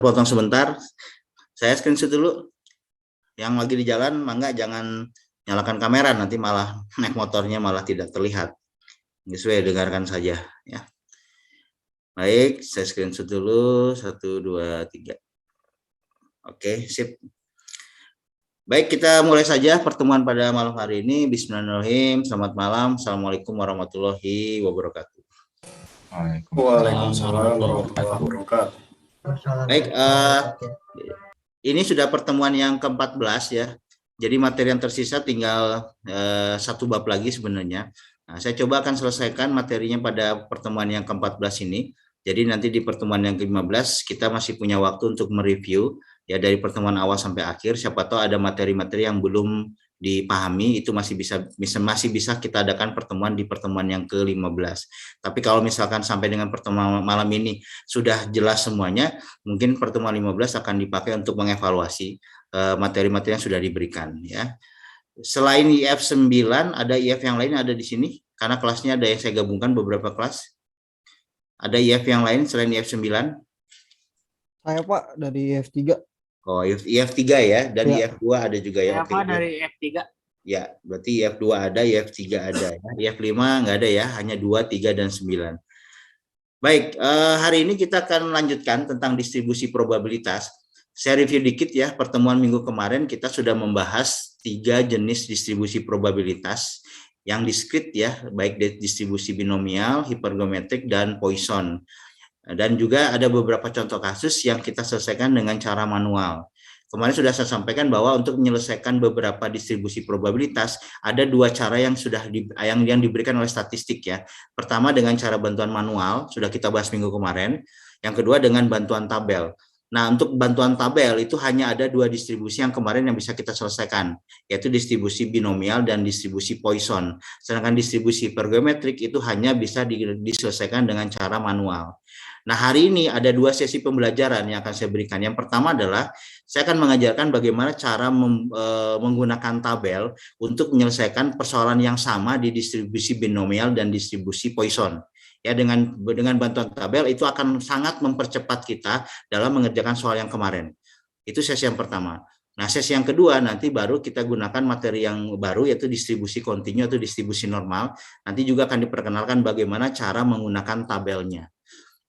Potong sebentar, saya screenshot dulu. Yang lagi di jalan, mangga jangan nyalakan kamera, nanti malah naik motornya malah tidak terlihat. Sesuai, dengarkan saja ya. Baik, saya screenshot dulu, 1, 2, 3. Oke, sip. Baik, kita mulai saja pertemuan pada malam hari ini. Bismillahirrahmanirrahim. Selamat malam. Assalamualaikum warahmatullahi wabarakatuh. Waalaikumsalam warahmatullahi wabarakatuh. Baik, ini sudah pertemuan yang ke-14 ya. Jadi materi yang tersisa tinggal satu bab lagi sebenarnya. Nah, saya coba akan selesaikan materinya pada pertemuan yang ke-14 ini. Jadi nanti di pertemuan yang ke-15 kita masih punya waktu untuk mereview ya dari pertemuan awal sampai akhir. Siapa tahu ada materi-materi yang belum dipahami, itu masih bisa kita adakan pertemuan di pertemuan yang ke-15. Tapi kalau misalkan sampai dengan pertemuan malam ini sudah jelas semuanya, mungkin pertemuan 15 akan dipakai untuk mengevaluasi materi-materi yang sudah diberikan ya. Selain IF 9, ada IF yang lain ada di sini karena kelasnya ada yang saya gabungkan beberapa kelas. Ada IF yang lain selain IF 9? Saya Pak dari IF 3. Oh, IF 3 ya, dan ya. IF 2 ada juga ya. Oke. Dari IF 3. Ya, berarti IF 2 ada, IF 3 ada ya. IF 5 nggak ada ya, hanya 2, 3 dan 9. Baik, hari ini kita akan melanjutkan tentang distribusi probabilitas. Saya review dikit ya, pertemuan minggu kemarin kita sudah membahas 3 jenis distribusi probabilitas yang diskrit ya, baik distribusi binomial, hipergeometrik, dan Poisson. Dan juga ada beberapa contoh kasus yang kita selesaikan dengan cara manual. Kemarin sudah saya sampaikan bahwa untuk menyelesaikan beberapa distribusi probabilitas ada 2 cara yang sudah yang diberikan oleh statistik ya. Pertama dengan cara bantuan manual, sudah kita bahas minggu kemarin. Yang kedua dengan bantuan tabel. Nah, untuk bantuan tabel itu hanya ada 2 distribusi yang kemarin yang bisa kita selesaikan, yaitu distribusi binomial dan distribusi Poisson. Sedangkan distribusi hipergeometrik itu hanya bisa diselesaikan dengan cara manual. Nah, hari ini ada 2 sesi pembelajaran yang akan saya berikan. Yang pertama adalah saya akan mengajarkan bagaimana cara menggunakan tabel untuk menyelesaikan persoalan yang sama di distribusi binomial dan distribusi Poisson. Ya, dengan bantuan tabel itu akan sangat mempercepat kita dalam mengerjakan soal yang kemarin. Itu sesi yang pertama. Nah, sesi yang kedua nanti baru kita gunakan materi yang baru, yaitu distribusi kontinu atau distribusi normal. Nanti juga akan diperkenalkan bagaimana cara menggunakan tabelnya.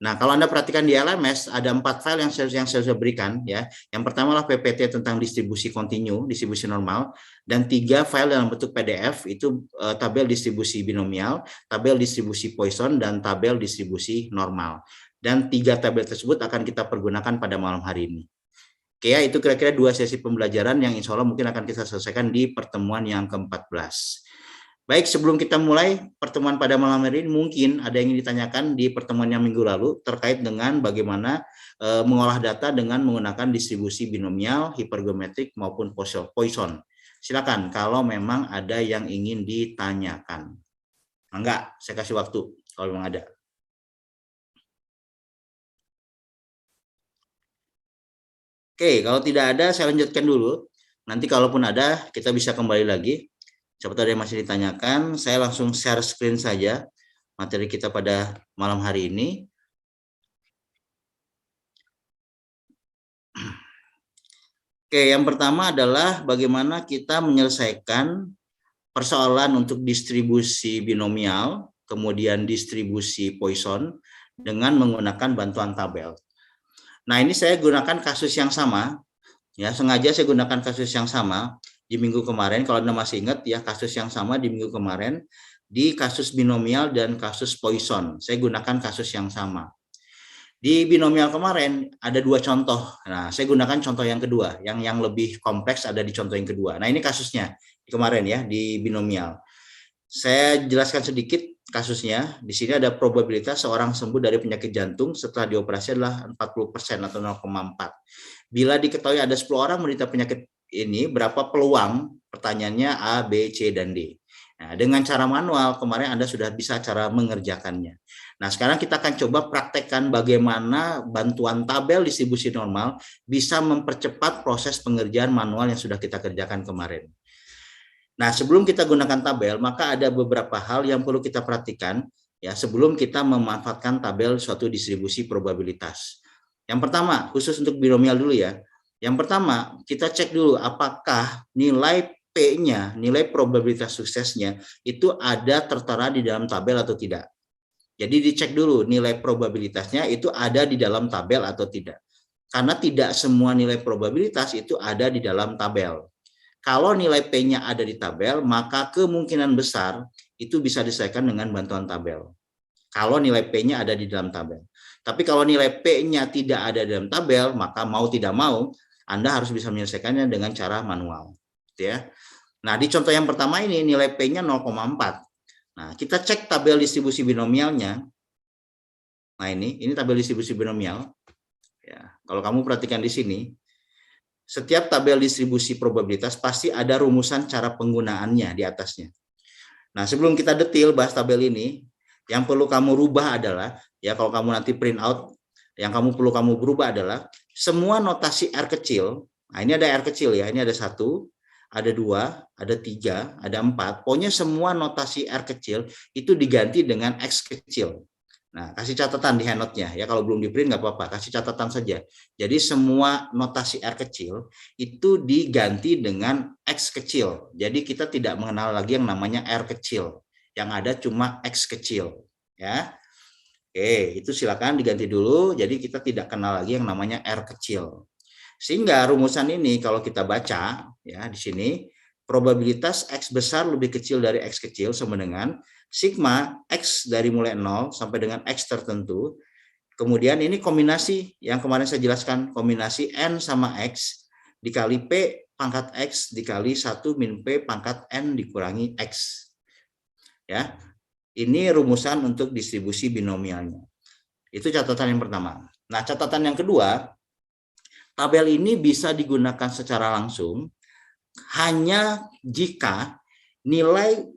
Nah, kalau Anda perhatikan di LMS ada 4 file yang saya sudah berikan ya. Yang pertama adalah PPT tentang distribusi kontinu, distribusi normal, dan 3 file dalam bentuk PDF itu tabel distribusi binomial, tabel distribusi Poisson, dan tabel distribusi normal. Dan 3 tabel tersebut akan kita pergunakan pada malam hari ini. Oke ya, itu kira-kira 2 sesi pembelajaran yang insya Allah mungkin akan kita selesaikan di pertemuan yang ke-14. Baik, sebelum kita mulai pertemuan pada malam hari ini, mungkin ada yang ingin ditanyakan di pertemuan yang minggu lalu terkait dengan bagaimana mengolah data dengan menggunakan distribusi binomial, hipergeometrik maupun Poisson. Silakan kalau memang ada yang ingin ditanyakan. Enggak, saya kasih waktu kalau memang ada. Oke, kalau tidak ada saya lanjutkan dulu. Nanti kalaupun ada kita bisa kembali lagi. Siapa tahu ada yang masih ditanyakan, saya langsung share screen saja materi kita pada malam hari ini. Oke, yang pertama adalah bagaimana kita menyelesaikan persoalan untuk distribusi binomial, kemudian distribusi Poisson dengan menggunakan bantuan tabel. Nah, ini saya gunakan kasus yang sama, ya sengaja saya gunakan kasus yang sama. Di minggu kemarin, kalau Anda masih ingat ya, kasus yang sama di minggu kemarin, di kasus binomial dan kasus Poisson. Saya gunakan kasus yang sama. Di binomial kemarin ada 2 contoh. Nah, saya gunakan contoh yang kedua, yang lebih kompleks ada di contoh yang kedua. Nah, ini kasusnya kemarin ya, di binomial. Saya jelaskan sedikit kasusnya. Di sini ada probabilitas seorang sembuh dari penyakit jantung setelah dioperasi adalah 40% atau 0,4. Bila diketahui ada 10 orang menderita penyakit ini, berapa peluang? Pertanyaannya A, B, C, dan D. Nah, dengan cara manual kemarin Anda sudah bisa cara mengerjakannya. Nah, sekarang kita akan coba praktekkan bagaimana bantuan tabel distribusi normal bisa mempercepat proses pengerjaan manual yang sudah kita kerjakan kemarin. Nah, sebelum kita gunakan tabel, maka ada beberapa hal yang perlu kita perhatikan ya sebelum kita memanfaatkan tabel suatu distribusi probabilitas. Yang pertama, khusus untuk binomial dulu ya. Yang pertama, kita cek dulu apakah nilai P-nya, nilai probabilitas suksesnya, itu ada tertera di dalam tabel atau tidak. Jadi dicek dulu nilai probabilitasnya itu ada di dalam tabel atau tidak. Karena tidak semua nilai probabilitas itu ada di dalam tabel. Kalau nilai P-nya ada di tabel, maka kemungkinan besar itu bisa diselesaikan dengan bantuan tabel. Kalau nilai P-nya ada di dalam tabel. Tapi kalau nilai P-nya tidak ada di dalam tabel, maka mau tidak mau, Anda harus bisa menyelesaikannya dengan cara manual. Gitu ya. Nah, di contoh yang pertama ini nilai P-nya 0,4. Nah, kita cek tabel distribusi binomialnya. Nah, ini tabel distribusi binomial. Ya, kalau kamu perhatikan di sini, setiap tabel distribusi probabilitas pasti ada rumusan cara penggunaannya di atasnya. Nah, sebelum kita detail bahas tabel ini, yang perlu kamu rubah adalah, ya kalau kamu nanti print out, yang perlu kamu berubah adalah semua notasi R kecil. Nah, ini ada R kecil ya, ini ada 1, ada 2, ada 3, ada 4. Pokoknya semua notasi R kecil itu diganti dengan X kecil. Nah, kasih catatan di handout-nya ya, kalau belum di print nggak apa-apa, kasih catatan saja. Jadi semua notasi R kecil itu diganti dengan X kecil. Jadi kita tidak mengenal lagi yang namanya R kecil. Yang ada cuma X kecil ya. Oke, itu silakan diganti dulu. Jadi kita tidak kenal lagi yang namanya R kecil. Sehingga rumusan ini kalau kita baca ya di sini, probabilitas X besar lebih kecil dari X kecil sama dengan sigma X dari mulai 0 sampai dengan X tertentu. Kemudian ini kombinasi yang kemarin saya jelaskan, kombinasi N sama X dikali P pangkat X dikali 1 min P pangkat N dikurangi X. Ya, ini rumusan untuk distribusi binomialnya. Itu catatan yang pertama. Nah, catatan yang kedua, tabel ini bisa digunakan secara langsung hanya jika nilai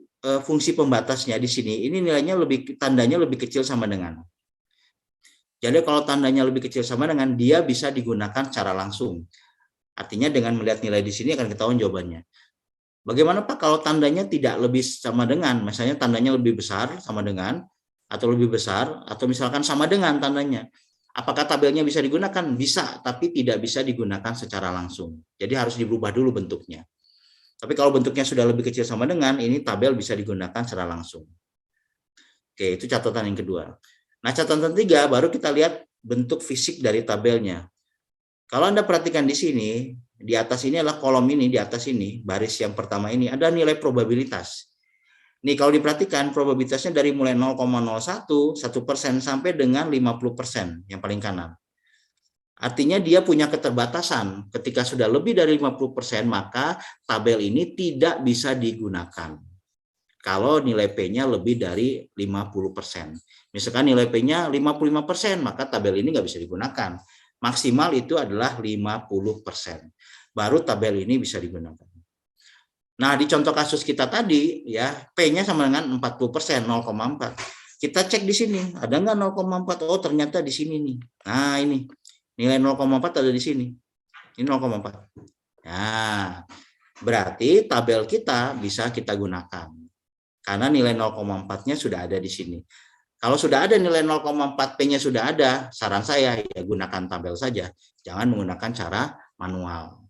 fungsi pembatasnya di sini, ini nilainya tandanya lebih kecil sama dengan. Jadi kalau tandanya lebih kecil sama dengan, dia bisa digunakan secara langsung. Artinya dengan melihat nilai di sini akan ketahuan jawabannya. Bagaimana Pak kalau tandanya tidak lebih sama dengan, misalnya tandanya lebih besar sama dengan, atau lebih besar, atau misalkan sama dengan tandanya. Apakah tabelnya bisa digunakan? Bisa, tapi tidak bisa digunakan secara langsung. Jadi harus dirubah dulu bentuknya. Tapi kalau bentuknya sudah lebih kecil sama dengan, ini tabel bisa digunakan secara langsung. Oke, itu catatan yang kedua. Nah, catatan ketiga, baru kita lihat bentuk fisik dari tabelnya. Kalau Anda perhatikan di sini, di atas ini adalah kolom ini, di atas ini, baris yang pertama ini, ada nilai probabilitas. Nih, kalau diperhatikan, probabilitasnya dari mulai 0,01, 1% sampai dengan 50%, yang paling kanan. Artinya dia punya keterbatasan. Ketika sudah lebih dari 50%, maka tabel ini tidak bisa digunakan. Kalau nilai P-nya lebih dari 50%. Misalkan nilai P-nya 55%, maka tabel ini nggak bisa digunakan. Maksimal itu adalah 50%. Baru tabel ini bisa digunakan. Nah, di contoh kasus kita tadi, ya P-nya sama dengan 40%, 0,4. Kita cek di sini, ada nggak 0,4? Oh, ternyata di sini nih. Nah, ini. Nilai 0,4 ada di sini. Ini 0,4. Nah, berarti tabel kita bisa kita gunakan. Karena nilai 0,4-nya sudah ada di sini. Kalau sudah ada nilai 0,4 P-nya sudah ada, saran saya ya gunakan tabel saja. Jangan menggunakan cara manual.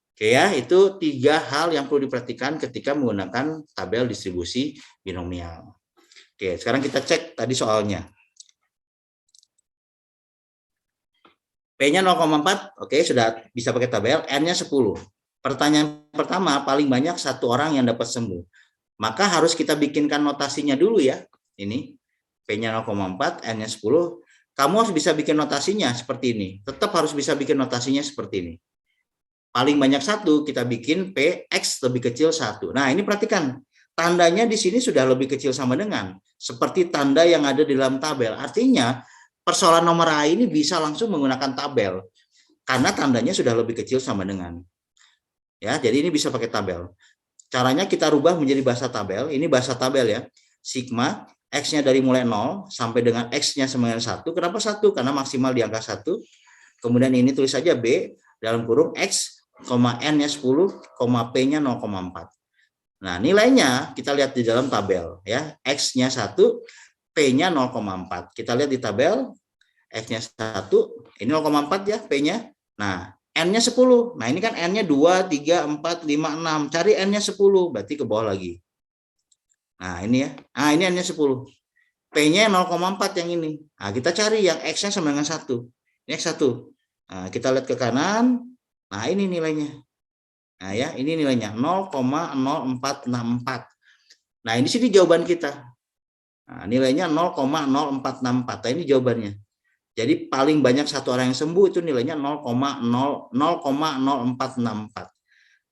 Oke ya, itu 3 hal yang perlu diperhatikan ketika menggunakan tabel distribusi binomial. Oke, sekarang kita cek tadi soalnya. P-nya 0,4, oke, sudah bisa pakai tabel, N-nya 10. Pertanyaan pertama, paling banyak 1 orang yang dapat sembuh. Maka harus kita bikinkan notasinya dulu ya. Ini, P-nya 0,4, N-nya 10. Kamu harus bisa bikin notasinya seperti ini. Tetap harus bisa bikin notasinya seperti ini. Paling banyak 1, kita bikin P, X lebih kecil 1. Nah, ini perhatikan. Tandanya di sini sudah lebih kecil sama dengan. Seperti tanda yang ada di dalam tabel. Artinya, persoalan nomor A ini bisa langsung menggunakan tabel karena tandanya sudah lebih kecil sama dengan. Ya, jadi ini bisa pakai tabel. Caranya kita rubah menjadi bahasa tabel. Ini bahasa tabel ya. Sigma X-nya dari mulai 0 sampai dengan X-nya sama dengan 1. Kenapa 1? Karena maksimal di angka 1. Kemudian ini tulis saja B dalam kurung X, N-nya 10, P-nya 0,4. Nah, nilainya kita lihat di dalam tabel ya. X-nya 1, P-nya 0,4. Kita lihat di tabel, X-nya 1, ini 0,4 ya P-nya. Nah, N-nya 10. Nah, ini kan N-nya 2, 3, 4, 5, 6. Cari N-nya 10, berarti ke bawah lagi. Nah, ini ya. Nah, ini N-nya 10. P-nya 0,4 yang ini. Nah, kita cari yang X-nya sama dengan 1. Ini X1. Nah, kita lihat ke kanan. Nah, ini nilainya. Nah, ya, ini nilainya 0,0464. Nah, ini sini jawaban kita. Nah, nilainya 0,0464. Nah, ini jawabannya. Jadi paling banyak satu orang yang sembuh itu nilainya 0,0464.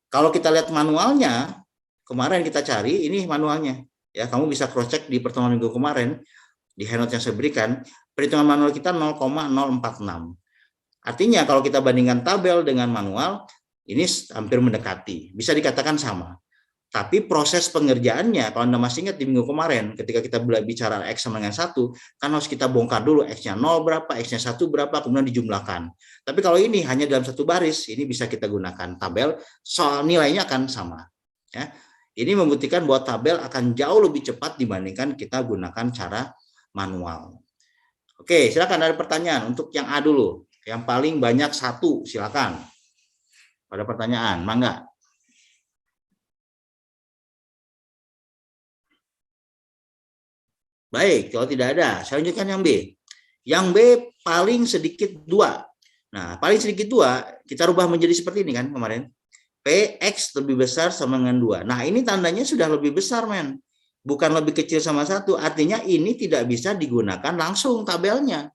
Kalau kita lihat manualnya, kemarin kita cari, ini manualnya. Ya, kamu bisa cross check di pertemuan minggu kemarin di handout yang saya berikan, perhitungan manual kita 0,046. Artinya kalau kita bandingkan tabel dengan manual, ini hampir mendekati, bisa dikatakan sama. Tapi proses pengerjaannya, kalau Anda masih ingat di minggu kemarin, ketika kita bicara X sama dengan 1, kan harus kita bongkar dulu X-nya 0 berapa, X-nya 1 berapa, kemudian dijumlahkan. Tapi kalau ini hanya dalam satu baris, ini bisa kita gunakan tabel, soal nilainya akan sama. Ya. Ini membuktikan bahwa tabel akan jauh lebih cepat dibandingkan kita gunakan cara manual. Oke, silakan ada pertanyaan untuk yang A dulu. Yang paling banyak 1, silakan. Ada pertanyaan, mangga. Baik, kalau tidak ada, saya lanjutkan yang B. Yang B paling sedikit 2. Nah, paling sedikit 2, kita rubah menjadi seperti ini kan kemarin. PX lebih besar sama dengan 2. Nah, ini tandanya sudah lebih besar, men. Bukan lebih kecil sama 1. Artinya ini tidak bisa digunakan langsung tabelnya.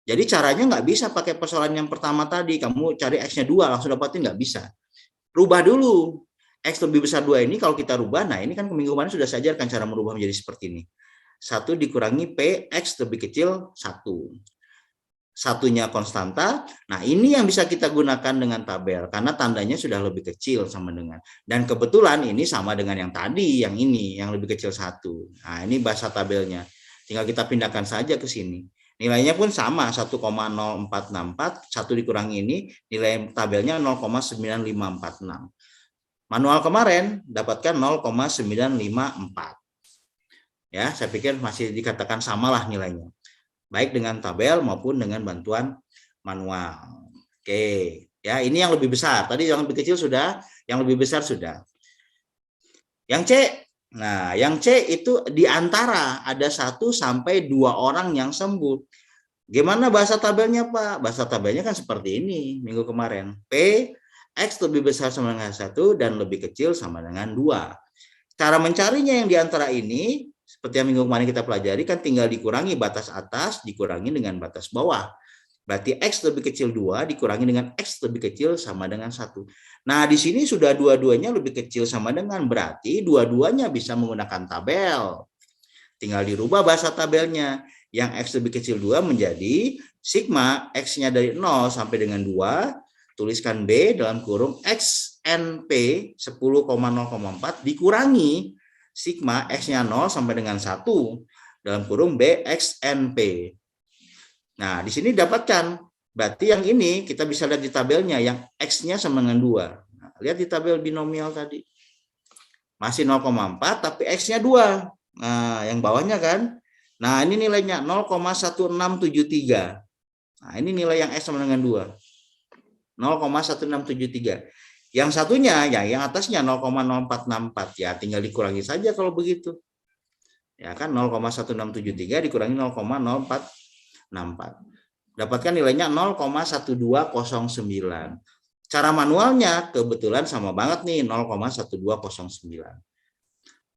Jadi caranya nggak bisa pakai persoalan yang pertama tadi. Kamu cari X-nya 2, langsung dapatin nggak bisa. Rubah dulu. X lebih besar 2 ini kalau kita rubah, nah ini kan minggu kemarin sudah saya ajarkan cara merubah menjadi seperti ini. 1 dikurangi PX lebih kecil 1. Satunya konstanta. Nah, ini yang bisa kita gunakan dengan tabel karena tandanya sudah lebih kecil sama dengan. Dan kebetulan ini sama dengan yang tadi, yang ini, yang lebih kecil 1. Nah, ini bahasa tabelnya. Tinggal kita pindahkan saja ke sini. Nilainya pun sama, 1,0464, 1 dikurangi ini, nilai tabelnya 0,9546. Manual kemarin dapatkan 0,954. Ya, saya pikir masih dikatakan samalah nilainya. Baik dengan tabel maupun dengan bantuan manual. Oke, ya ini yang lebih besar. Tadi yang lebih kecil sudah, yang lebih besar sudah. Yang C, nah yang C itu di antara ada 1 sampai 2 orang yang sembuh. Gimana bahasa tabelnya, Pak? Bahasa tabelnya kan seperti ini minggu kemarin. P, X lebih besar sama dengan 1 dan lebih kecil sama dengan 2. Cara mencarinya yang di antara ini, seperti yang minggu kemarin kita pelajari, kan tinggal dikurangi batas atas, dikurangi dengan batas bawah. Berarti X lebih kecil 2 dikurangi dengan X lebih kecil sama dengan 1. Nah, di sini sudah dua-duanya lebih kecil sama dengan, berarti dua-duanya bisa menggunakan tabel. Tinggal dirubah bahasa tabelnya. Yang X lebih kecil 2 menjadi sigma X-nya dari 0 sampai dengan 2, tuliskan B dalam kurung XNP 10,0,4 dikurangi sigma X-nya 0 sampai dengan 1 dalam kurung BXNP. Nah, di sini dapatkan. Berarti yang ini kita bisa lihat di tabelnya, yang X-nya sama dengan 2. Nah, lihat di tabel binomial tadi. Masih 0,4 tapi X-nya 2. Nah, yang bawahnya kan. Nah, ini nilainya 0,1673. Nah, ini nilai yang X sama dengan 2. 0,1673. Yang satunya ya yang atasnya 0,0464 ya tinggal dikurangi saja kalau begitu. Ya kan 0,1673 dikurangi 0,0464. Dapatkan nilainya 0,1209. Cara manualnya kebetulan sama banget nih 0,1209.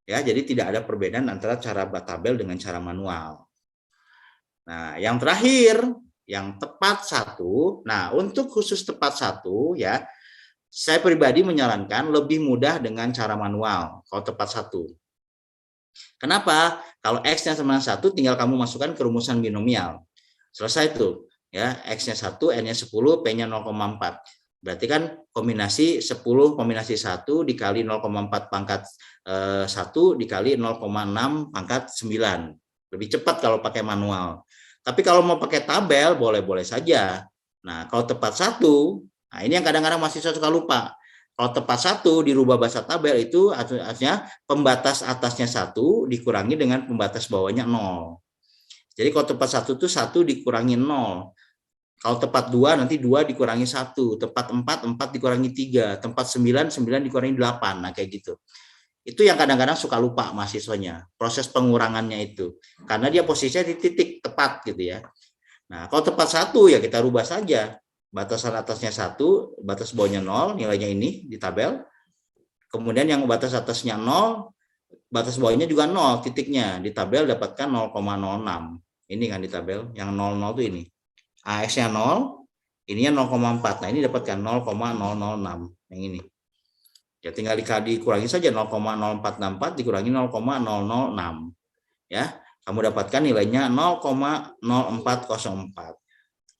Ya, jadi tidak ada perbedaan antara cara tabel dengan cara manual. Nah, yang terakhir yang tepat 1. Nah, untuk khusus tepat 1 ya, saya pribadi menyarankan lebih mudah dengan cara manual kalau tepat 1. Kenapa? Kalau X-nya sama 1 tinggal kamu masukkan ke rumusan binomial. Selesai tuh. Ya, X-nya 1, N-nya 10, P-nya 0,4. Berarti kan kombinasi 10 kombinasi 1 dikali 0,4 pangkat 1 dikali 0,6 pangkat 9. Lebih cepat kalau pakai manual. Tapi kalau mau pakai tabel boleh-boleh saja. Nah, kalau tepat 1, nah ini yang kadang-kadang mahasiswa suka lupa. Kalau tepat 1 dirubah bahasa tabel itu artinya pembatas atasnya 1 dikurangi dengan pembatas bawahnya 0. Jadi kalau tepat 1 itu 1 dikurangi 0. Kalau tepat 2 nanti 2 dikurangi 1, tepat 4 dikurangi 3, tempat 9 dikurangi 8. Nah, kayak gitu. Itu yang kadang-kadang suka lupa mahasiswanya, proses pengurangannya itu. Karena dia posisinya di titik tepat gitu ya. Nah, kalau tepat 1 ya kita rubah saja. Batasan atasnya 1, batas bawahnya 0, nilainya ini di tabel. Kemudian yang batas atasnya 0, batas bawahnya juga 0 titiknya. Di tabel dapatkan 0,06. Ini kan di tabel, yang 00 itu ini. AX-nya 0, ininya 0,4. Nah, ini dapatkan 0,006 yang ini. Ya tinggal dikurangi saja 0,0464 dikurangi 0,006. Ya, kamu dapatkan nilainya 0,0404.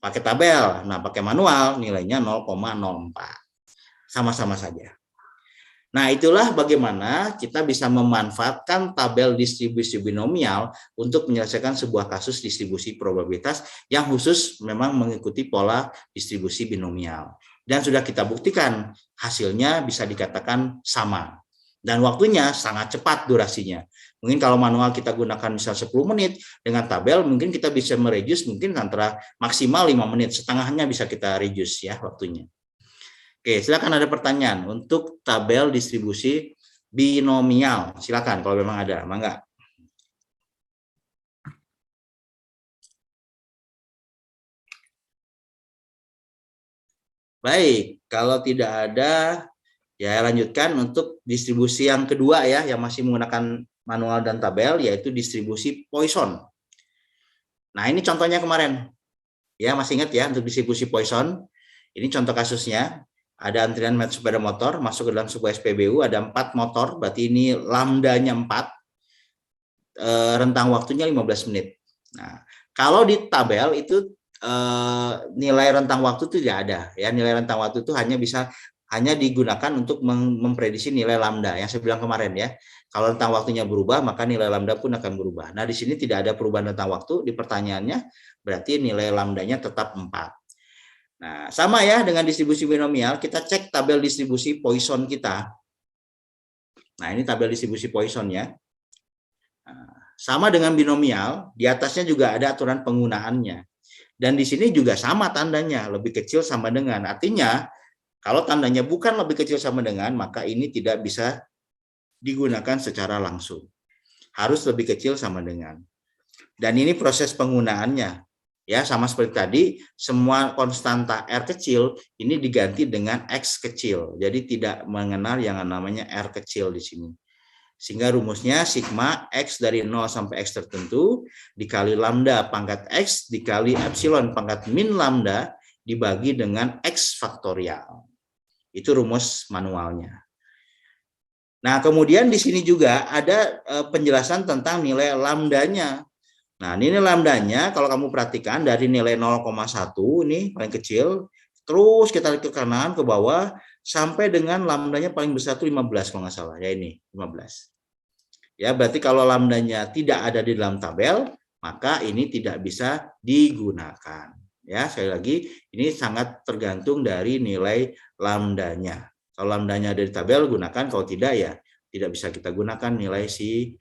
Pakai tabel, nah pakai manual nilainya 0,04. Sama-sama saja. Nah, itulah bagaimana kita bisa memanfaatkan tabel distribusi binomial untuk menyelesaikan sebuah kasus distribusi probabilitas yang khusus memang mengikuti pola distribusi binomial. Dan sudah kita buktikan hasilnya bisa dikatakan sama. Dan waktunya sangat cepat durasinya. Mungkin kalau manual kita gunakan misal 10 menit, dengan tabel mungkin kita bisa mereduce mungkin antara maksimal 5 menit, setengahnya bisa kita reduce ya waktunya. Oke, silakan ada pertanyaan untuk tabel distribusi binomial. Silakan kalau memang ada, mangga. Baik, kalau tidak ada, ya lanjutkan untuk distribusi yang kedua ya, yang masih menggunakan manual dan tabel, yaitu distribusi Poisson. Nah, ini contohnya kemarin. Ya, masih ingat ya untuk distribusi Poisson. Ini contoh kasusnya. Ada antrian sepeda motor masuk ke dalam sebuah SPBU, ada 4 motor, berarti ini lambdanya 4, rentang waktunya 15 menit. Nah, kalau di tabel itu nilai rentang waktu itu tidak ada ya, nilai rentang waktu itu hanya digunakan untuk memprediksi nilai lambda yang saya bilang kemarin ya. Kalau rentang waktunya berubah maka nilai lambda pun akan berubah. Nah, di sini tidak ada perubahan rentang waktu di pertanyaannya, berarti nilai lambdanya tetap 4. Nah, sama ya dengan distribusi binomial, kita cek tabel distribusi Poisson kita. Nah, ini tabel distribusi Poisson ya. Nah, sama dengan binomial, di atasnya juga ada aturan penggunaannya. Dan di sini juga sama tandanya, lebih kecil sama dengan. Artinya, kalau tandanya bukan lebih kecil sama dengan, maka ini tidak bisa digunakan secara langsung. Harus lebih kecil sama dengan. Dan ini proses penggunaannya. Ya, sama seperti tadi, semua konstanta R kecil ini diganti dengan X kecil. Jadi tidak mengenal yang namanya R kecil di sini. Sehingga rumusnya sigma X dari 0 sampai X tertentu dikali lambda pangkat X dikali epsilon pangkat min lambda dibagi dengan X faktorial. Itu rumus manualnya. Nah, kemudian di sini juga ada penjelasan tentang nilai lambdanya. Nah, nilai lambdanya kalau kamu perhatikan dari nilai 0,1 ini paling kecil, terus kita ke kanan ke bawah sampai dengan lambdanya paling besar itu 15 kalau nggak salah. Ya ini 15. Ya, berarti kalau lambdanya tidak ada di dalam tabel, maka ini tidak bisa digunakan. Ya, sekali lagi ini sangat tergantung dari nilai lambdanya. Kalau lambdanya ada di tabel gunakan, kalau tidak ya tidak bisa kita gunakan nilai si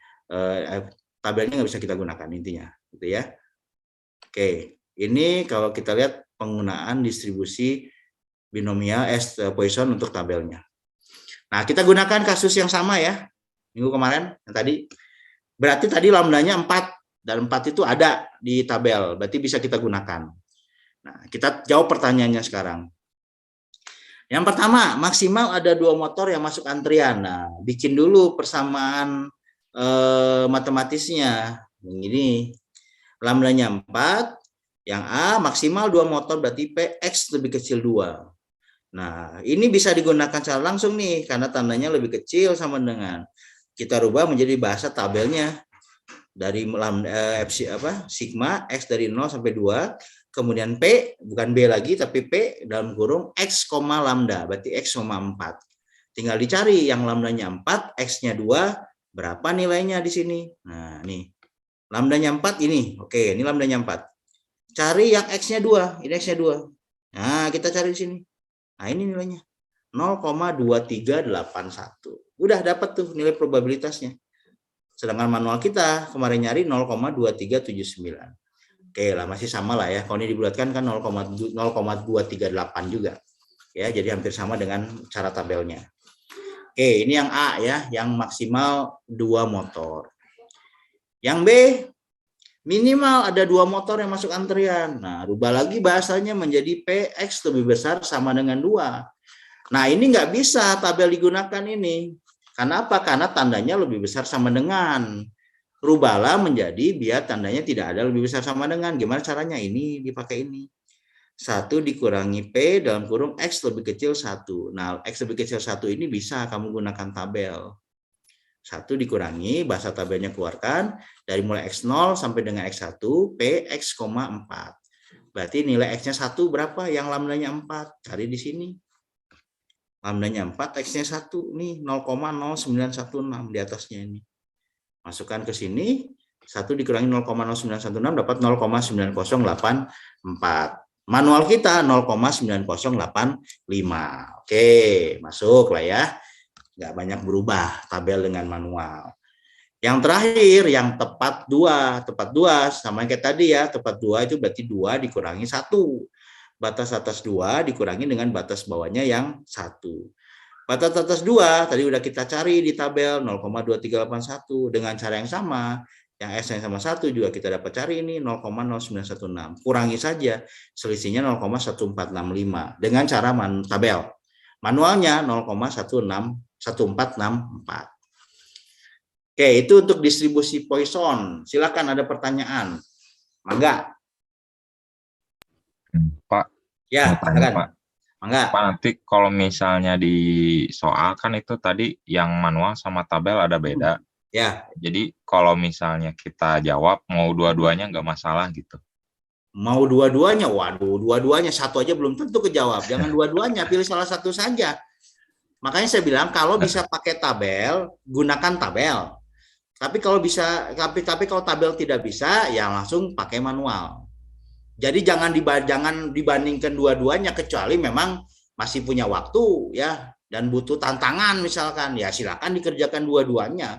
tabelnya nggak bisa kita gunakan intinya, gitu ya. Oke, ini kalau kita lihat penggunaan distribusi binomial Poisson untuk tabelnya. Nah, kita gunakan kasus yang sama ya, minggu kemarin yang tadi. Berarti tadi lambdanya 4 dan 4 itu ada di tabel, berarti bisa kita gunakan. Nah, kita jawab pertanyaannya sekarang. Yang pertama, maksimal ada 2 motor yang masuk antrian. Nah, bikin dulu persamaan matematisnya. Ini lambdanya 4, yang A maksimal 2 motor berarti PX lebih kecil 2. Nah, ini bisa digunakan secara langsung nih karena tandanya lebih kecil sama dengan. Kita rubah menjadi bahasa tabelnya. Dari sigma X dari 0 sampai 2, kemudian P bukan B lagi tapi P dalam kurung X, lambda berarti X, 4. Tinggal dicari yang lambdanya 4, X-nya 2, berapa nilainya di sini? Nah, nih. Lambdanya 4 ini. Oke, ini lambdanya 4. Cari yang X-nya 2, ini X-nya 2. Nah, kita cari di sini. Nah, ini nilainya. 0,2381. Udah dapat tuh nilai probabilitasnya. Sedangkan manual kita kemarin nyari 0,2379. Oke lah, masih sama lah ya. Kalau ini dibulatkan kan 0,238 juga. Ya, jadi hampir sama dengan cara tabelnya. Oke, ini yang A ya, yang maksimal 2 motor. Yang B, minimal ada 2 motor yang masuk antrian. Nah, rubah lagi bahasanya menjadi PX lebih besar sama dengan 2. Nah, ini nggak bisa tabel digunakan ini. Karena apa? Karena tandanya lebih besar sama dengan. Rubahlah menjadi biar tandanya tidak ada lebih besar sama dengan. Gimana caranya? Ini dipakai ini. 1 dikurangi P dalam kurung X lebih kecil 1. Nah, X lebih kecil 1 ini bisa kamu gunakan tabel. 1 dikurangi, bahasa tabelnya keluarkan, dari mulai X0 sampai dengan X1, PX, 4. Berarti nilai X-nya 1 berapa? Yang lambdanya 4. Cari di sini. Lambdanya 4, X-nya 1. Nih, 0,0916 di atasnya ini. Masukkan ke sini, 1 dikurangi 0,0916 dapat 0,9084. Manual kita 0,9085. Oke, masuk lah ya. Nggak banyak berubah tabel dengan manual. Yang terakhir, yang tepat 2. Tepat 2 sama kayak tadi ya. Tepat 2 itu berarti 2 dikurangi 1. Batas atas 2 dikurangi dengan batas bawahnya yang 1. Batas atas 2 tadi udah kita cari di tabel 0,2381 dengan cara yang sama. Yang S yang sama 1 juga kita dapat cari ini 0,0916. Kurangi saja selisihnya 0,1465 dengan cara tabel. Manualnya 0,1464. Oke, itu untuk distribusi Poisson. Silakan ada pertanyaan. Mangga. Pak, Ya, silakan. Pak. Mangga. Pak, nanti kalau misalnya di soal kan itu tadi yang manual sama tabel ada beda. Ya. Jadi kalau misalnya kita jawab mau dua-duanya nggak masalah gitu. Mau dua-duanya, waduh, dua-duanya satu aja belum tentu kejawab. Jangan dua-duanya, pilih salah satu saja. Makanya saya bilang kalau bisa pakai tabel, gunakan tabel. Tapi kalau kalau tabel tidak bisa, ya langsung pakai manual. Jadi jangan dibandingkan dua-duanya kecuali memang masih punya waktu ya dan butuh tantangan misalkan, ya silakan dikerjakan dua-duanya.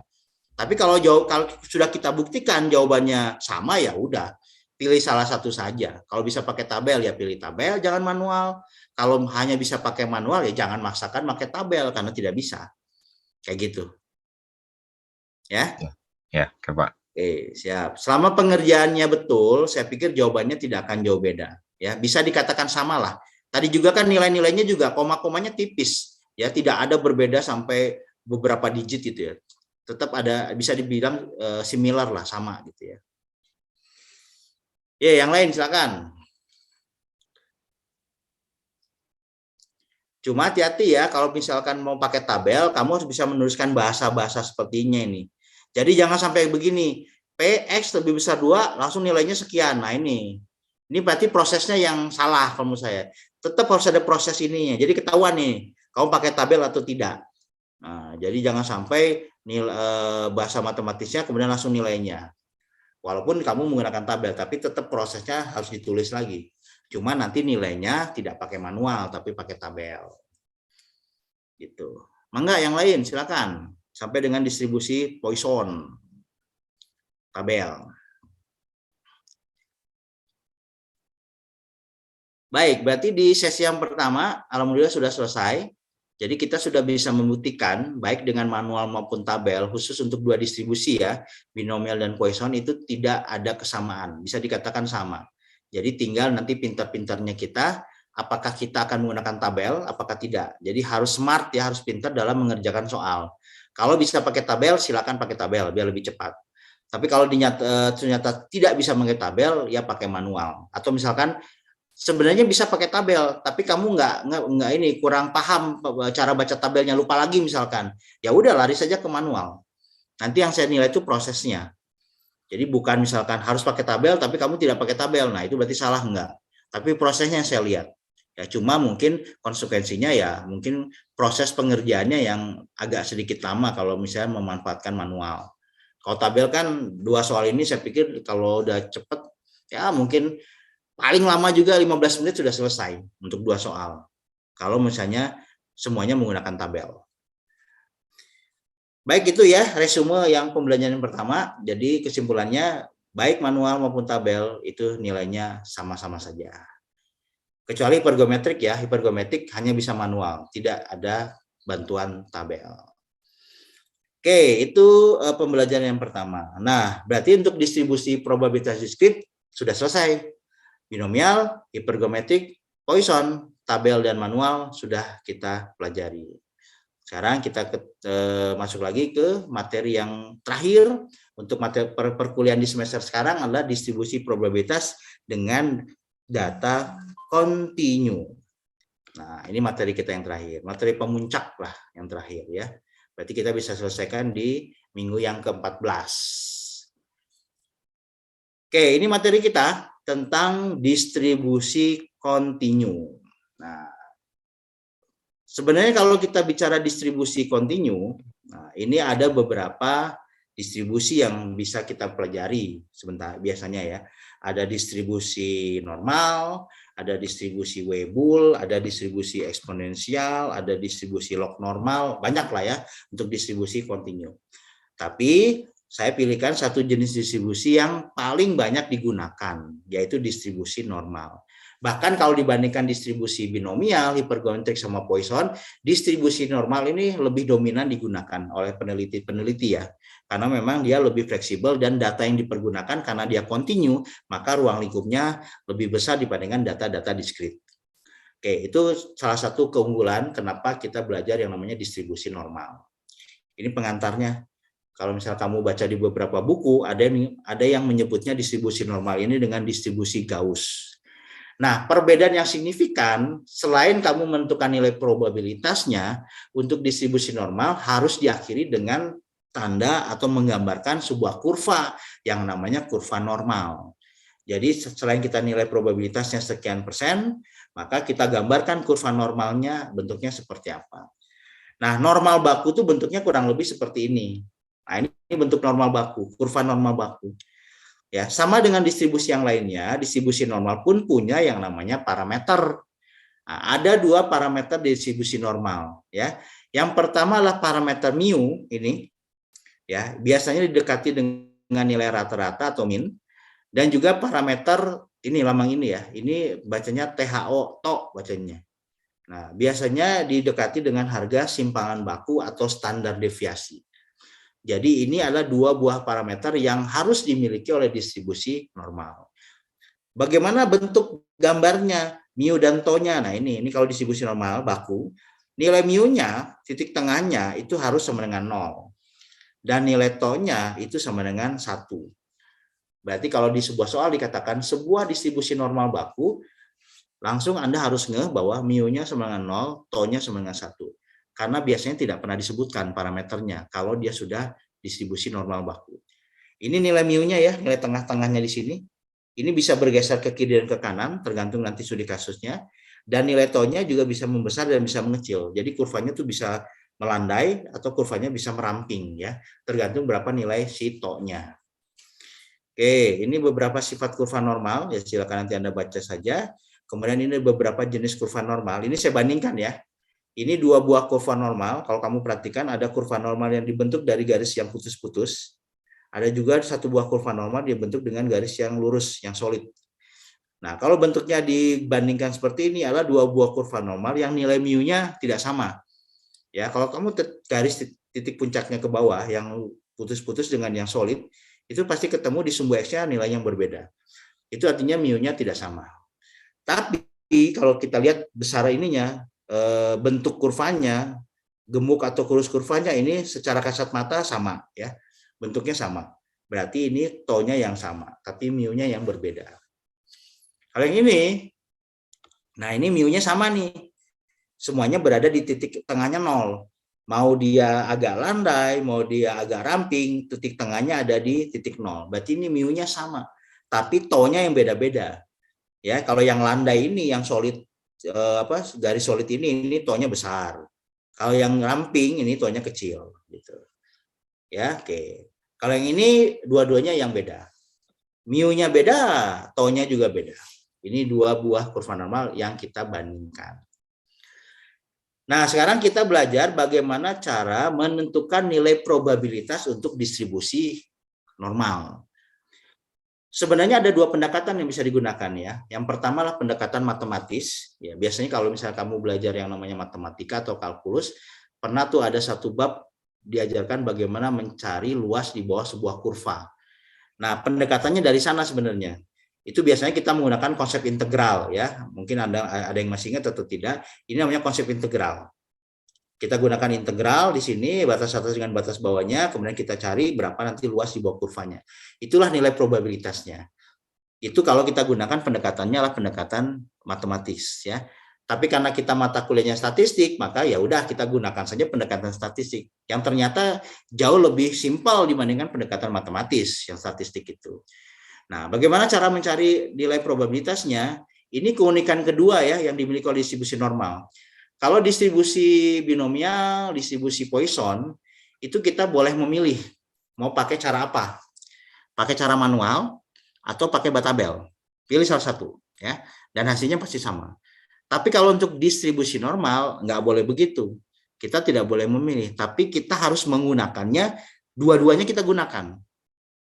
Tapi kalau sudah kita buktikan jawabannya sama, ya udah pilih salah satu saja. Kalau bisa pakai tabel ya pilih tabel, jangan manual. Kalau hanya bisa pakai manual ya jangan maksakan pakai tabel karena tidak bisa. Kayak gitu. Ya? Ya, oke Pak. Oke, siap. Selama pengerjaannya betul, saya pikir jawabannya tidak akan jauh beda. Ya, bisa dikatakan sama lah. Tadi juga kan nilai-nilainya juga koma-komanya tipis, ya tidak ada berbeda sampai beberapa digit gitu ya. Tetap ada, bisa dibilang similar lah, sama gitu ya. Ya, yang lain silakan. Cuma hati-hati ya, kalau misalkan mau pakai tabel, kamu harus bisa menuliskan bahasa-bahasa sepertinya ini. Jadi jangan sampai begini, PX lebih besar 2, langsung nilainya sekian. Nah ini berarti prosesnya yang salah kalau menurut saya. Tetap harus ada proses ininya. Jadi ketahuan nih, kamu pakai tabel atau tidak. Nah, jadi jangan sampai bahasa matematisnya kemudian langsung nilainya. Walaupun kamu menggunakan tabel, tapi tetap prosesnya harus ditulis lagi. Cuma nanti nilainya tidak pakai manual, tapi pakai tabel. Gitu. Mangga yang lain, silakan. Sampai dengan distribusi Poisson. Tabel. Baik, berarti di sesi yang pertama, alhamdulillah sudah selesai. Jadi kita sudah bisa membuktikan, baik dengan manual maupun tabel, khusus untuk dua distribusi ya, binomial dan Poisson itu tidak ada kesamaan, bisa dikatakan sama. Jadi tinggal nanti pintar-pintarnya kita, apakah kita akan menggunakan tabel, apakah tidak. Jadi harus smart ya, harus pintar dalam mengerjakan soal. Kalau bisa pakai tabel, silakan pakai tabel, biar lebih cepat. Tapi kalau ternyata tidak bisa pakai tabel, ya pakai manual. Atau misalkan sebenarnya bisa pakai tabel, tapi kamu nggak ini kurang paham cara baca tabelnya, lupa lagi misalkan, ya udah lari saja ke manual. Nanti yang saya nilai itu prosesnya. Jadi bukan misalkan harus pakai tabel, tapi kamu tidak pakai tabel, nah itu berarti salah enggak. Tapi prosesnya yang saya lihat. Ya cuma mungkin konsekuensinya ya mungkin proses pengerjaannya yang agak sedikit lama kalau misalnya memanfaatkan manual. Kalau tabel kan 2 soal ini saya pikir kalau udah cepet ya mungkin paling lama juga 15 menit sudah selesai untuk 2 soal. Kalau misalnya semuanya menggunakan tabel. Baik, itu ya resume yang pembelajaran pertama. Jadi kesimpulannya baik manual maupun tabel itu nilainya sama-sama saja. Kecuali hipergeometrik ya, hipergeometrik hanya bisa manual, tidak ada bantuan tabel. Oke, itu pembelajaran yang pertama. Nah, berarti untuk distribusi probabilitas diskrit sudah selesai. Binomial, hipergeometrik, Poisson, tabel dan manual sudah kita pelajari. Sekarang kita masuk lagi ke materi yang terakhir untuk materi perkuliahan di semester sekarang adalah distribusi probabilitas dengan data kontinu. Nah, ini materi kita yang terakhir, materi pemuncak lah yang terakhir ya. Berarti kita bisa selesaikan di minggu yang ke-14. Oke, ini materi kita tentang distribusi kontinu. Nah, sebenarnya kalau kita bicara distribusi kontinu, nah ini ada beberapa distribusi yang bisa kita pelajari sebentar biasanya ya. Ada distribusi normal, ada distribusi Weibull, ada distribusi eksponensial, ada distribusi log normal, banyak lah ya untuk distribusi kontinu. Tapi saya pilihkan satu jenis distribusi yang paling banyak digunakan, yaitu distribusi normal. Bahkan kalau dibandingkan distribusi binomial, hipergeometrik sama Poisson, distribusi normal ini lebih dominan digunakan oleh peneliti-peneliti ya. Karena memang dia lebih fleksibel dan data yang dipergunakan karena dia kontinu, maka ruang lingkupnya lebih besar dibandingkan data-data diskrit. Oke, itu salah satu keunggulan kenapa kita belajar yang namanya distribusi normal. Ini pengantarnya. Kalau misal kamu baca di beberapa buku, ada yang menyebutnya distribusi normal ini dengan distribusi Gauss. Nah, perbedaan yang signifikan, selain kamu menentukan nilai probabilitasnya, untuk distribusi normal harus diakhiri dengan tanda atau menggambarkan sebuah kurva yang namanya kurva normal. Jadi selain kita nilai probabilitasnya sekian persen, maka kita gambarkan kurva normalnya bentuknya seperti apa. Nah, normal baku itu bentuknya kurang lebih seperti ini. Nah, ini bentuk normal baku, kurva normal baku. Ya, sama dengan distribusi yang lainnya, distribusi normal pun punya yang namanya parameter. Nah, ada dua parameter distribusi normal, ya. Yang pertama adalah parameter mu ini, ya, biasanya didekati dengan nilai rata-rata atau min, dan juga parameter ini lambang ini ya, ini bacanya THO, to bacanya. Nah, biasanya didekati dengan harga simpangan baku atau standar deviasi. Jadi ini adalah dua buah parameter yang harus dimiliki oleh distribusi normal. Bagaimana bentuk gambarnya, mu dan to-nya? Nah ini kalau distribusi normal baku, nilai mu-nya, titik tengahnya itu harus sama dengan 0. Dan nilai to-nya itu sama dengan 1. Berarti kalau di sebuah soal dikatakan sebuah distribusi normal baku, langsung Anda harus ngeh bahwa mu-nya sama dengan 0, to-nya sama dengan 1. Karena biasanya tidak pernah disebutkan parameternya kalau dia sudah distribusi normal baku. Ini nilai mu-nya ya, nilai tengah-tengahnya di sini. Ini bisa bergeser ke kiri dan ke kanan, tergantung nanti studi kasusnya. Dan nilai to-nya juga bisa membesar dan bisa mengecil. Jadi kurvanya tuh bisa melandai atau kurvanya bisa meramping ya, tergantung berapa nilai si to-nya. Oke, ini beberapa sifat kurva normal, ya silakan nanti Anda baca saja. Kemudian ini beberapa jenis kurva normal. Ini saya bandingkan ya. Ini dua buah kurva normal. Kalau kamu perhatikan ada kurva normal yang dibentuk dari garis yang putus-putus. Ada juga satu buah kurva normal dibentuk dengan garis yang lurus, yang solid. Nah, kalau bentuknya dibandingkan seperti ini adalah dua buah kurva normal yang nilai mu-nya tidak sama. Ya, kalau kamu garis titik puncaknya ke bawah yang putus-putus dengan yang solid, itu pasti ketemu di sumbu X-nya nilai yang berbeda. Itu artinya mu-nya tidak sama. Tapi kalau kita lihat besar ininya, bentuk kurvanya, gemuk atau kurus kurvanya ini secara kasat mata sama ya, bentuknya sama. Berarti ini to-nya yang sama, tapi mu-nya yang berbeda. Kalau yang ini, nah ini mu-nya sama nih, semuanya berada di titik tengahnya 0. Mau dia agak landai, mau dia agak ramping, titik tengahnya ada di titik 0. Berarti ini mu-nya sama, tapi to-nya yang beda-beda. Ya, kalau yang landai ini, yang solid garis solid ini to-nya besar. Kalau yang ramping ini to-nya kecil gitu. Ya, oke. Kalau yang ini dua-duanya yang beda. Mu-nya beda, to-nya juga beda. Ini dua buah kurva normal yang kita bandingkan. Nah, sekarang kita belajar bagaimana cara menentukan nilai probabilitas untuk distribusi normal. Sebenarnya ada dua pendekatan yang bisa digunakan ya. Yang pertama adalah pendekatan matematis. Ya, biasanya kalau misalnya kamu belajar yang namanya matematika atau kalkulus, pernah tuh ada satu bab diajarkan bagaimana mencari luas di bawah sebuah kurva. Nah, pendekatannya dari sana sebenarnya. Itu biasanya kita menggunakan konsep integral ya. Mungkin ada yang masih ingat atau tidak. Ini namanya konsep integral. Kita gunakan integral di sini, batas atas dengan batas bawahnya, kemudian kita cari berapa nanti luas di bawah kurvanya. Itulah nilai probabilitasnya. Itu kalau kita gunakan pendekatannya adalah pendekatan matematis ya. Tapi karena kita mata kuliahnya statistik, maka ya udah kita gunakan saja pendekatan statistik. Yang ternyata jauh lebih simpel dibandingkan pendekatan matematis yang statistik itu. Nah, bagaimana cara mencari nilai probabilitasnya? Ini keunikan kedua ya yang dimiliki oleh distribusi normal. Kalau distribusi binomial, distribusi Poisson, itu kita boleh memilih mau pakai cara apa. Pakai cara manual atau pakai tabel. Pilih salah satu ya, dan hasilnya pasti sama. Tapi kalau untuk distribusi normal nggak boleh begitu. Kita tidak boleh memilih, tapi kita harus menggunakannya, dua-duanya kita gunakan.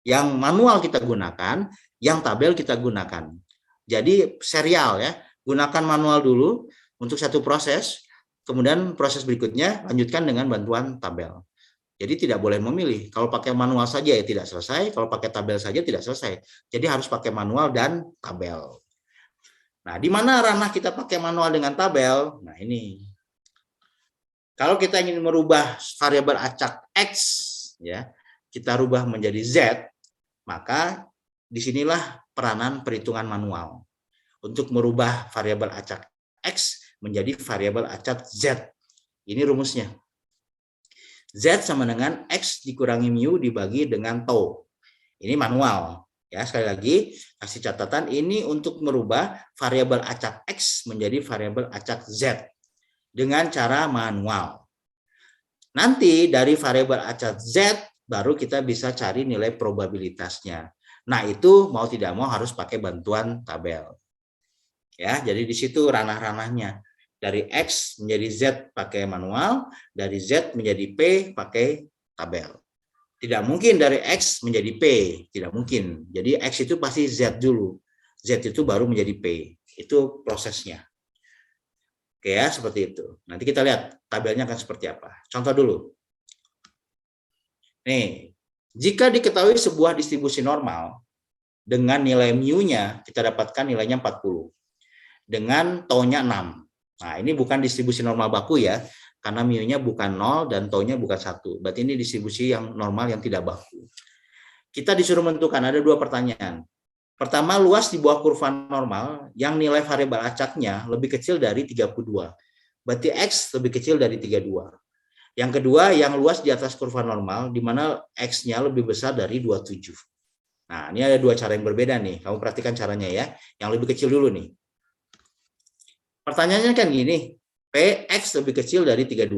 Yang manual kita gunakan, yang tabel kita gunakan. Jadi serial ya, gunakan manual dulu untuk satu proses, kemudian proses berikutnya lanjutkan dengan bantuan tabel. Jadi tidak boleh memilih. Kalau pakai manual saja ya tidak selesai, kalau pakai tabel saja tidak selesai. Jadi harus pakai manual dan tabel. Nah, di mana ranah kita pakai manual dengan tabel? Nah, ini. Kalau kita ingin merubah variabel acak X, ya, kita rubah menjadi Z, maka disinilah peranan perhitungan manual. Untuk merubah variabel acak X menjadi variabel acak Z. Ini rumusnya. Z sama dengan X dikurangi mu dibagi dengan tau. Ini manual. Ya, sekali lagi kasih catatan, ini untuk merubah variabel acak X menjadi variabel acak Z dengan cara manual. Nanti dari variabel acak Z baru kita bisa cari nilai probabilitasnya. Nah, itu mau tidak mau harus pakai bantuan tabel. Ya, jadi di situ ranah-ranahnya. Dari X menjadi Z pakai manual, dari Z menjadi P pakai tabel. Tidak mungkin dari X menjadi P, tidak mungkin. Jadi X itu pasti Z dulu. Z itu baru menjadi P. Itu prosesnya. Oke ya, seperti itu. Nanti kita lihat tabelnya akan seperti apa. Contoh dulu. Nih, jika diketahui sebuah distribusi normal dengan nilai mu-nya, kita dapatkan nilainya 40. Dengan tau-nya 6. Nah, ini bukan distribusi normal baku ya, karena mu-nya bukan 0 dan tau-nya bukan 1. Berarti ini distribusi yang normal yang tidak baku. Kita disuruh menentukan, ada dua pertanyaan. Pertama, luas di bawah kurva normal yang nilai variabel acaknya lebih kecil dari 32. Berarti X lebih kecil dari 32. Yang kedua, yang luas di atas kurva normal, di mana X-nya lebih besar dari 27. Nah, ini ada dua cara yang berbeda nih. Kamu perhatikan caranya ya. Yang lebih kecil dulu nih. Pertanyaannya kan gini, Px lebih kecil dari 32.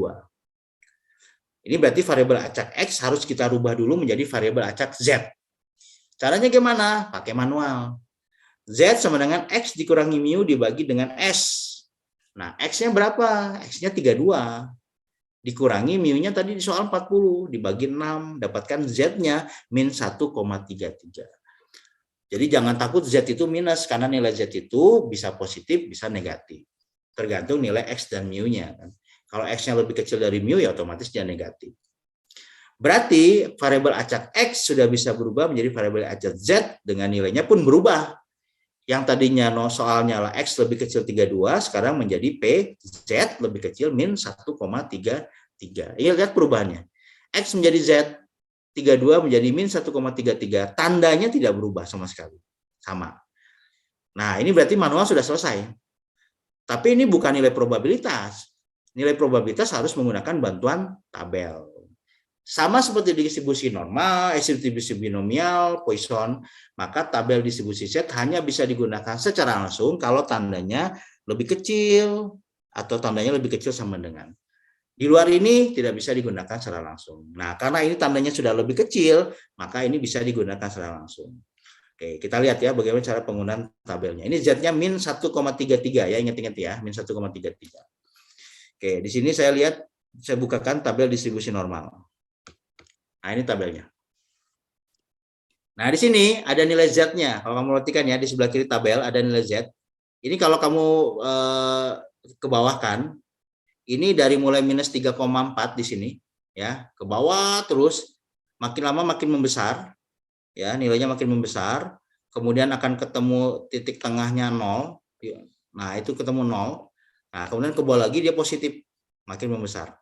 Ini berarti variabel acak X harus kita rubah dulu menjadi variabel acak Z. Caranya gimana? Pakai manual. Z sama dengan X dikurangi mu dibagi dengan S. Nah, X-nya berapa? X-nya 32. Dikurangi mu-nya tadi di soal 40. Dibagi 6. Dapatkan Z-nya min 1,33. Jadi jangan takut Z itu minus, karena nilai Z itu bisa positif, bisa negatif. Tergantung nilai X dan mu-nya. Kalau X-nya lebih kecil dari mu, ya otomatis dia negatif. Berarti variabel acak X sudah bisa berubah menjadi variabel acak Z dengan nilainya pun berubah. Yang tadinya soalnya lah X lebih kecil 32, sekarang menjadi P, Z lebih kecil min 1,33. Ini lihat perubahannya. X menjadi Z, 32 menjadi min 1,33. Tandanya tidak berubah sama sekali. Sama. Nah, ini berarti manual sudah selesai. Tapi ini bukan nilai probabilitas. Nilai probabilitas harus menggunakan bantuan tabel. Sama seperti distribusi normal, distribusi binomial, Poisson, maka tabel distribusi Z hanya bisa digunakan secara langsung kalau tandanya lebih kecil atau tandanya lebih kecil sama dengan. Di luar ini tidak bisa digunakan secara langsung. Nah, karena ini tandanya sudah lebih kecil, maka ini bisa digunakan secara langsung. Oke, kita lihat ya bagaimana cara penggunaan tabelnya. Ini Z-nya min 1,33 ya, ingat-ingat ya, min 1,33. Oke, di sini saya lihat, saya bukakan tabel distribusi normal. Nah, ini tabelnya. Nah, di sini ada nilai Z-nya. Kalau kamu perhatikan ya, di sebelah kiri tabel ada nilai Z. Ini kalau kamu ke bawah kan, ini dari mulai minus 3,4 di sini, ya, ke bawah terus, makin lama makin membesar, ya, nilainya makin membesar, kemudian akan ketemu titik tengahnya 0, nah itu ketemu 0, nah kemudian ke bawah lagi dia positif, makin membesar,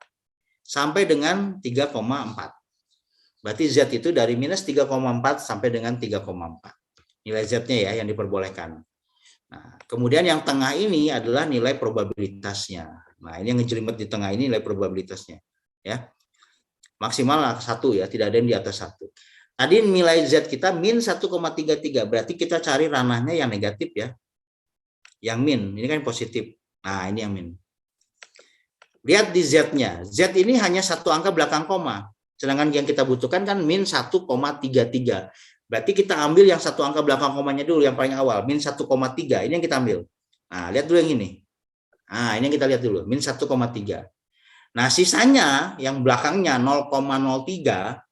sampai dengan 3,4. Berarti Z itu dari minus 3,4 sampai dengan 3,4. Nilai Z-nya ya yang diperbolehkan. Nah, kemudian yang tengah ini adalah nilai probabilitasnya. Nah, ini yang ngejelimet di tengah ini nilai probabilitasnya. Ya. Maksimal 1 ya, tidak ada yang di atas 1. Tadi nilai Z kita min 1,33, berarti kita cari ranahnya yang negatif ya. Yang min, ini kan positif. Nah, ini yang min. Lihat di Z-nya. Z ini hanya satu angka belakang koma. Sedangkan yang kita butuhkan kan min 1,33. Berarti kita ambil yang satu angka belakang komanya dulu, yang paling awal, min 1,3. Ini yang kita ambil. Nah, lihat dulu yang ini. Nah, ini yang kita lihat dulu, min 1,3. Nah, sisanya yang belakangnya 0,03,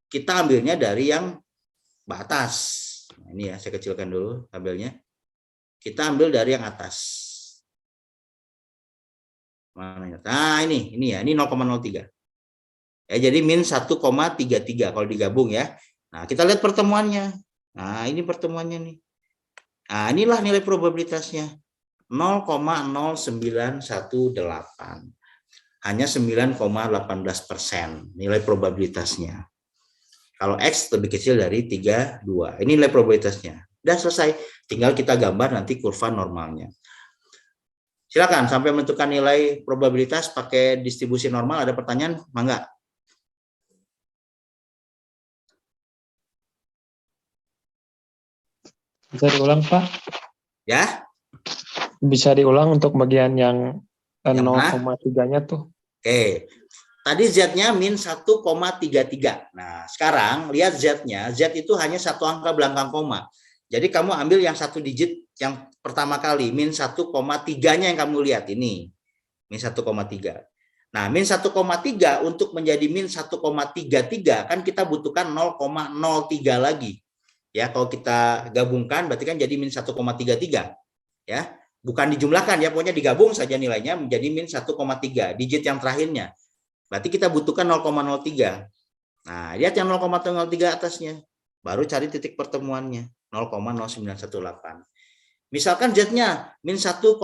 kita ambilnya dari yang batas. Nah, ini ya, saya kecilkan dulu tabelnya. Kita ambil dari yang atas. Nah, ini ya, ini 0,03. Ya, jadi min 1,33 kalau digabung ya. Nah, kita lihat pertemuannya. Nah, ini pertemuannya nih. Nah, inilah nilai probabilitasnya. 0,0918. Hanya 9,18% nilai probabilitasnya. Kalau X lebih kecil dari 32. Ini nilai probabilitasnya. Udah selesai. Tinggal kita gambar nanti kurva normalnya. Silakan sampai menentukan nilai probabilitas pakai distribusi normal. Ada pertanyaan? Mangga. Bisa diulang, Pak? Ya. Bisa diulang untuk bagian yang 0,3-nya tuh. Oke. Tadi Z-nya min 1,33. Nah, sekarang lihat Z-nya. Z itu hanya satu angka belakang koma. Jadi kamu ambil yang satu digit yang pertama kali, min 1,3-nya yang kamu lihat ini. Min 1,3. Nah, min 1,3 untuk menjadi min 1,33 kan kita butuhkan 0,03 lagi. Ya, kalau kita gabungkan berarti kan jadi min 1,33 ya. Bukan dijumlahkan ya, pokoknya digabung saja nilainya menjadi min 1,3 digit yang terakhirnya. Berarti kita butuhkan 0,03. Nah, lihat yang 0,03 atasnya. Baru cari titik pertemuannya 0,0918. Misalkan Z-nya min 1,34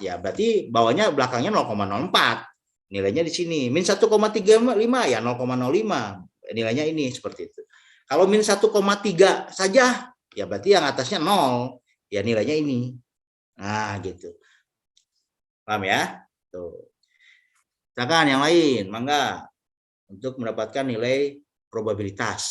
ya, berarti bawahnya belakangnya 0,04. Nilainya di sini. Min 1,35 ya 0,05. Nilainya ini seperti itu. Kalau min 1,3 saja, ya berarti yang atasnya 0. Ya nilainya ini. Nah, gitu. Paham ya? Tuh. Silakan yang lain, mangga. Untuk mendapatkan nilai probabilitas.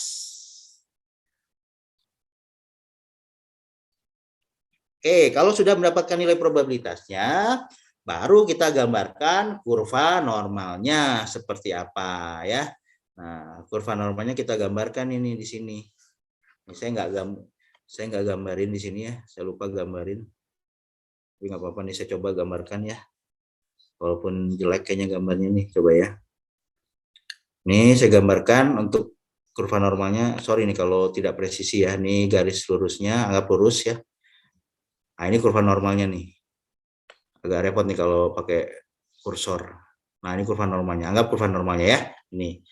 Oke, kalau sudah mendapatkan nilai probabilitasnya, baru kita gambarkan kurva normalnya seperti apa ya. Nah, kurva normalnya kita gambarkan ini di sini. Ini saya nggak gambarin di sini ya. Saya lupa gambarin. Tapi nggak apa-apa nih, saya coba gambarkan ya. Walaupun jelek kayaknya gambarnya nih, coba ya. Nih saya gambarkan untuk kurva normalnya. Sorry nih kalau tidak presisi ya. Nih garis lurusnya, anggap lurus ya. Nah, ini kurva normalnya nih. Agak repot nih kalau pakai kursor. Nah, ini kurva normalnya. Anggap kurva normalnya ya. Ini.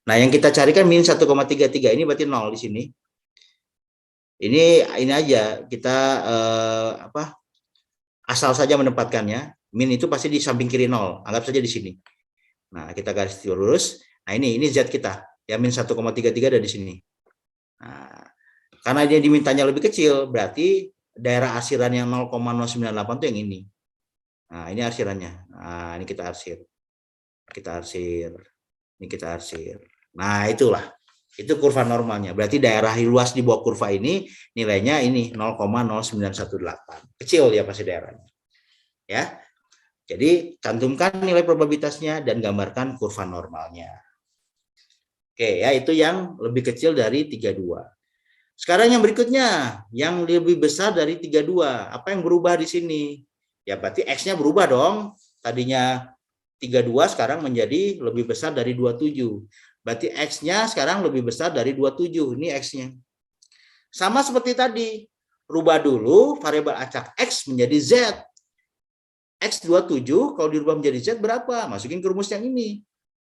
Nah, yang kita carikan min 1,33 ini berarti 0 di sini. Ini aja kita asal saja menempatkannya. Min itu pasti di samping kiri 0. Anggap saja di sini. Nah, kita garis lurus. Nah, ini Z kita. Ya, min 1,33 ada di sini. Nah, karena dia dimintanya lebih kecil, berarti daerah arsiran yang 0,098 itu yang ini. Nah, ini arsirannya. Nah, ini kita arsir. Kita arsir. Ini kita arsir. Nah, itulah. Itu kurva normalnya. Berarti daerah luas di bawah kurva ini nilainya ini 0,0918. Kecil ya pasti daerahnya. Ya. Jadi cantumkan nilai probabilitasnya dan gambarkan kurva normalnya. Oke, ya itu yang lebih kecil dari 32. Sekarang yang berikutnya, yang lebih besar dari 32. Apa yang berubah di sini? Ya berarti X-nya berubah dong. Tadinya 32 sekarang menjadi lebih besar dari 27. Berarti X-nya sekarang lebih besar dari 27. Ini X-nya. Sama seperti tadi, rubah dulu variabel acak X menjadi Z. X 27 kalau dirubah menjadi Z berapa? Masukin ke rumus yang ini.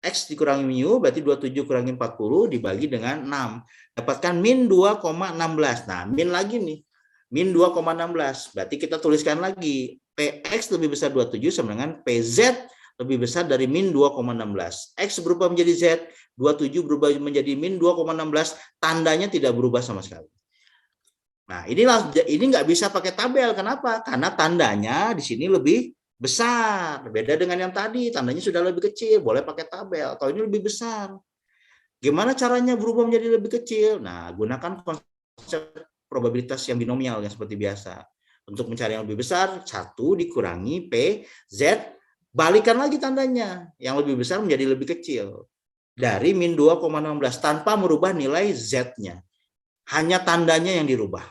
X dikurangi mu berarti 27 kurangi 40 dibagi dengan 6. Dapatkan min 2,16. Nah, min lagi nih. Min 2,16. Berarti kita tuliskan lagi. PX lebih besar 27 sama dengan PZ lebih besar dari min 2,16. X berubah menjadi Z, 27 berubah menjadi min 2,16, tandanya tidak berubah sama sekali. Nah, ini nggak bisa pakai tabel. Kenapa? Karena tandanya di sini lebih besar. Beda dengan yang tadi, tandanya sudah lebih kecil, boleh pakai tabel. Atau ini lebih besar. Gimana caranya berubah menjadi lebih kecil? Nah, gunakan konsep probabilitas yang binomial yang seperti biasa. Untuk mencari yang lebih besar, 1 dikurangi P, Z, balikan lagi tandanya. Yang lebih besar menjadi lebih kecil. Dari min 2,16 tanpa merubah nilai Z-nya. Hanya tandanya yang dirubah.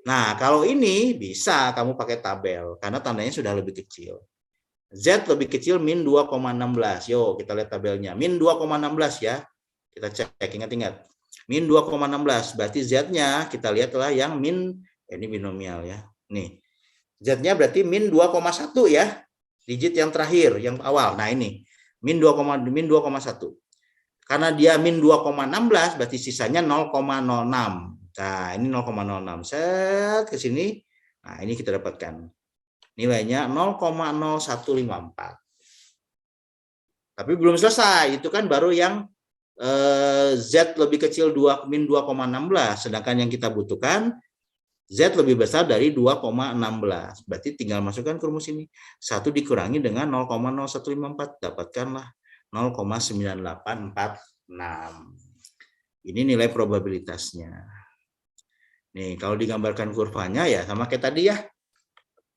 Nah, kalau ini bisa kamu pakai tabel karena tandanya sudah lebih kecil. Z lebih kecil min 2,16. Yuk, kita lihat tabelnya. Min 2,16 ya. Kita cek, ingat-ingat. Min 2,16. Berarti Z-nya kita lihatlah yang min, ini binomial ya. Nih. Z-nya berarti min 2,1 ya. Digit yang terakhir, yang awal. Nah, ini. Min 2,1. Karena dia min 2,16 berarti sisanya 0,06. Nah, ini 0,06. Set ke sini. Nah, ini kita dapatkan. Nilainya 0,0154. Tapi belum selesai. Itu kan baru yang Z lebih kecil min 2,16. Sedangkan yang kita butuhkan Z lebih besar dari 2,16. Berarti tinggal masukkan ke rumus ini. 1 dikurangi dengan 0,0154. Dapatkanlah 0,9846. Ini nilai probabilitasnya. Nih, kalau digambarkan kurvanya ya sama kayak tadi ya.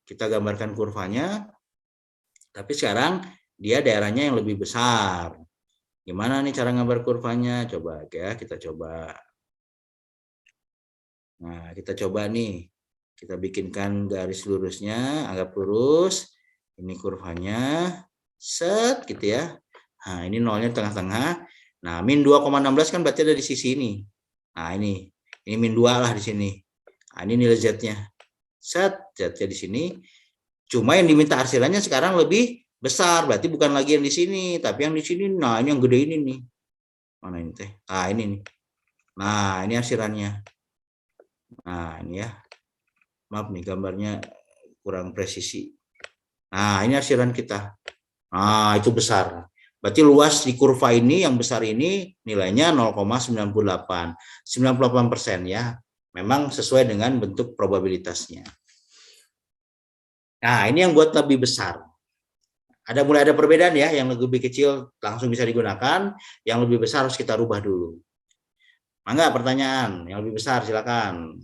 Kita gambarkan kurvanya. Tapi sekarang dia daerahnya yang lebih besar. Gimana nih cara gambar kurvanya? Coba ya, kita coba. Nah, kita coba nih. Kita bikinkan garis lurusnya, anggap lurus. Ini kurvanya. Set gitu ya. Nah, ini nolnya tengah-tengah. Nah, min 2,16 kan berarti ada di sisi ini. Nah, ini min 2 lah di sini. Nah, ini nilai Z-nya. Set, Z-nya di sini. Cuma yang diminta arsirannya sekarang lebih besar. Berarti bukan lagi yang di sini, tapi yang di sini. Nah, ini yang gede ini nih. Mana ini teh? Ah, ini nih. Nah, ini arsirannya. Nah, ini ya. Maaf nih gambarnya kurang presisi. Nah, ini arsiran kita. Nah, itu besar. Berarti luas di kurva ini yang besar ini nilainya 0,98. 98% ya. Memang sesuai dengan bentuk probabilitasnya. Nah, ini yang buat lebih besar. Mulai ada perbedaan ya, yang lebih kecil langsung bisa digunakan, yang lebih besar harus kita rubah dulu. Mangga pertanyaan, yang lebih besar silakan.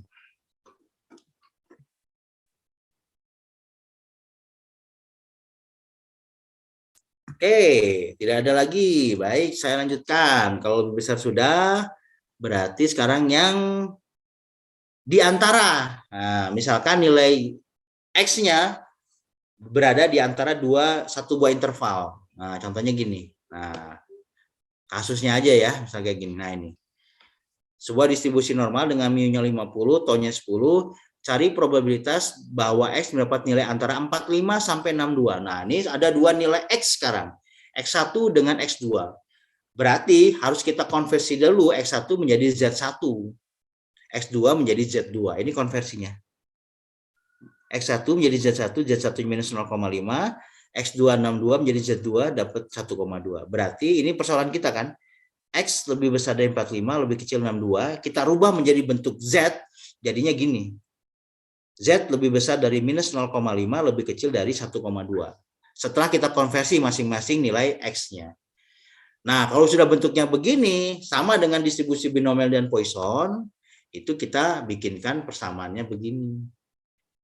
Oke, tidak ada lagi. Baik, saya lanjutkan. Kalau lebih besar sudah, berarti sekarang yang di antara. Nah, misalkan nilai X-nya berada di antara satu buah interval. Nah, contohnya gini. Nah, kasusnya aja ya, misalnya kayak gini. Nah, ini. Sebuah distribusi normal dengan mu-nya 50, tau-nya 10, cari probabilitas bahwa X mendapat nilai antara 45 sampai 62. Nah, ini ada dua nilai X sekarang. X1 dengan X2. Berarti harus kita konversi dulu X1 menjadi Z1. X2 menjadi Z2. Ini konversinya. X1 menjadi Z1, Z1 minus 0,5, X2 62 menjadi Z2 dapat 1,2. Berarti ini persoalan kita kan. X lebih besar dari 45, lebih kecil 62. Kita rubah menjadi bentuk Z, jadinya gini. Z lebih besar dari minus 0,5, lebih kecil dari 1,2. Setelah kita konversi masing-masing nilai X-nya. Nah, kalau sudah bentuknya begini, sama dengan distribusi binomial dan Poisson, itu kita bikinkan persamaannya begini.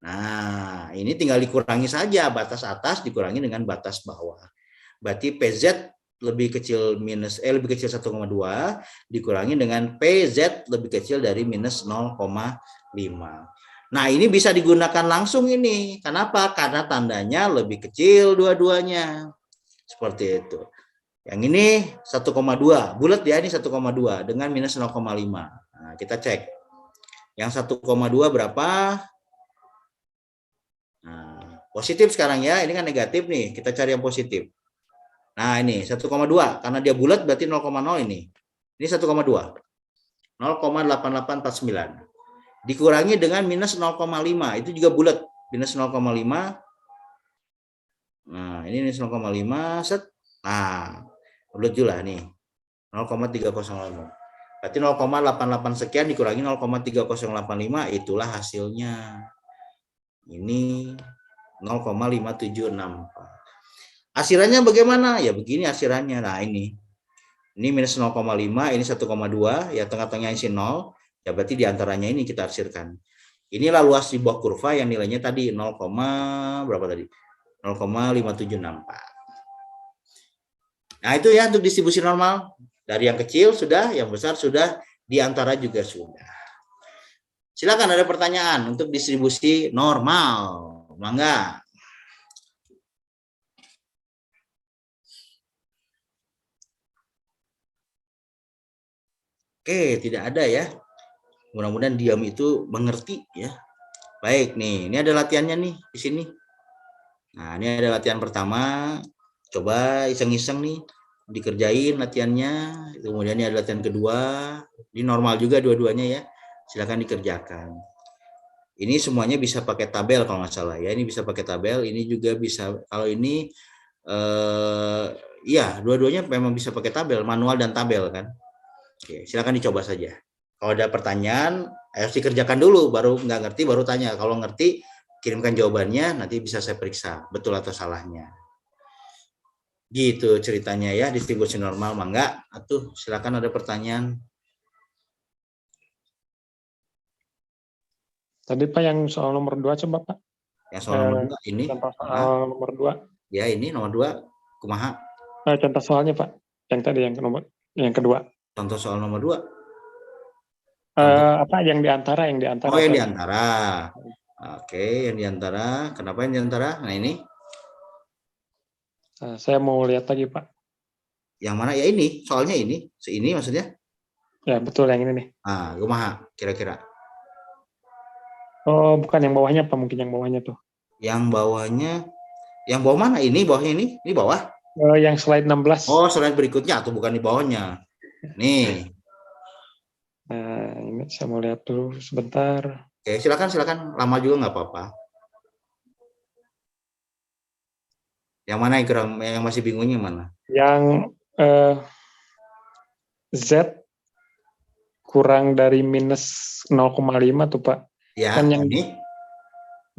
Nah, ini tinggal dikurangi saja, batas atas dikurangi dengan batas bawah. Berarti PZ lebih kecil 1,2 dikurangi dengan PZ lebih kecil dari minus 0,5. Nah, ini bisa digunakan langsung ini. Kenapa? Karena tandanya lebih kecil dua-duanya. Seperti itu. Yang ini 1,2. Bulat ya, ini 1,2 dengan minus 0,5. Nah, kita cek. Yang 1,2 berapa? Nah, positif sekarang ya. Ini kan negatif nih. Kita cari yang positif. Nah, ini 1,2. Karena dia bulat berarti 0,0 ini. Ini 1,2. 0,8849. Dikurangi dengan minus 0,5. Itu juga bulat. Minus 0,5. Nah, ini minus 0,5. Set. Nah, bulat juga nih. 0,3085. Berarti 0,88 sekian dikurangi 0,3085. Itulah hasilnya. Ini 0,576. Asirannya bagaimana? Ya begini asirannya. Nah, ini minus 0,5, ini 1,2, ya tengah-tengahnya isi 0, ya berarti diantaranya ini kita arsirkan. Inilah luas di bawah kurva yang nilainya tadi 0, berapa tadi? 0,5764. Nah, itu ya untuk distribusi normal. Dari yang kecil sudah, yang besar sudah, diantara juga sudah. Silakan ada pertanyaan untuk distribusi normal. Mangga. Oke, tidak ada ya. Mudah-mudahan diam itu mengerti ya. Baik nih, ini ada latihannya nih di sini. Nah, ini ada latihan pertama. Coba iseng-iseng nih dikerjain latihannya. Kemudian ini ada latihan kedua. Ini normal juga dua-duanya ya. Silakan dikerjakan. Ini semuanya bisa pakai tabel kalau nggak salah ya. Ini bisa pakai tabel. Ini juga bisa. Kalau ini ya dua-duanya memang bisa pakai tabel, manual dan tabel kan. Oke, silakan dicoba saja. Kalau ada pertanyaan, harus dikerjakan dulu, baru nggak ngerti, baru tanya. Kalau ngerti, kirimkan jawabannya, nanti bisa saya periksa, betul atau salahnya. Gitu ceritanya ya, distribusi normal, mangga. Atuh, silakan ada pertanyaan. Tadi Pak yang soal nomor 2 coba Pak. Yang soal nomor 2, ini. Contoh soal nomor 2. Ya, ini nomor 2, kumaha. Contoh soalnya Pak, yang tadi yang kedua. Contoh soal nomor 2. Apa yang diantara? Oh, yang diantara. Oke, yang diantara. Kenapa yang diantara? Nah, ini. Saya mau lihat lagi Pak. Yang mana? Ya ini, soalnya ini. Ini maksudnya? Ya, betul yang ini nih. Ah, kumaha kira-kira. Oh, bukan yang bawahnya Pak, mungkin yang bawahnya tuh. Yang bawahnya, yang bawah mana? Ini bawahnya ini bawah? Yang slide 16. Oh, slide berikutnya atau bukan di bawahnya? Nih. Nah, ini saya mau lihat dulu sebentar. Oke, silakan. Lama juga nggak apa-apa. Yang mana yang masih bingungnya mana? Yang Z kurang dari minus 0,5 tuh Pak. Ya, kan yang ini.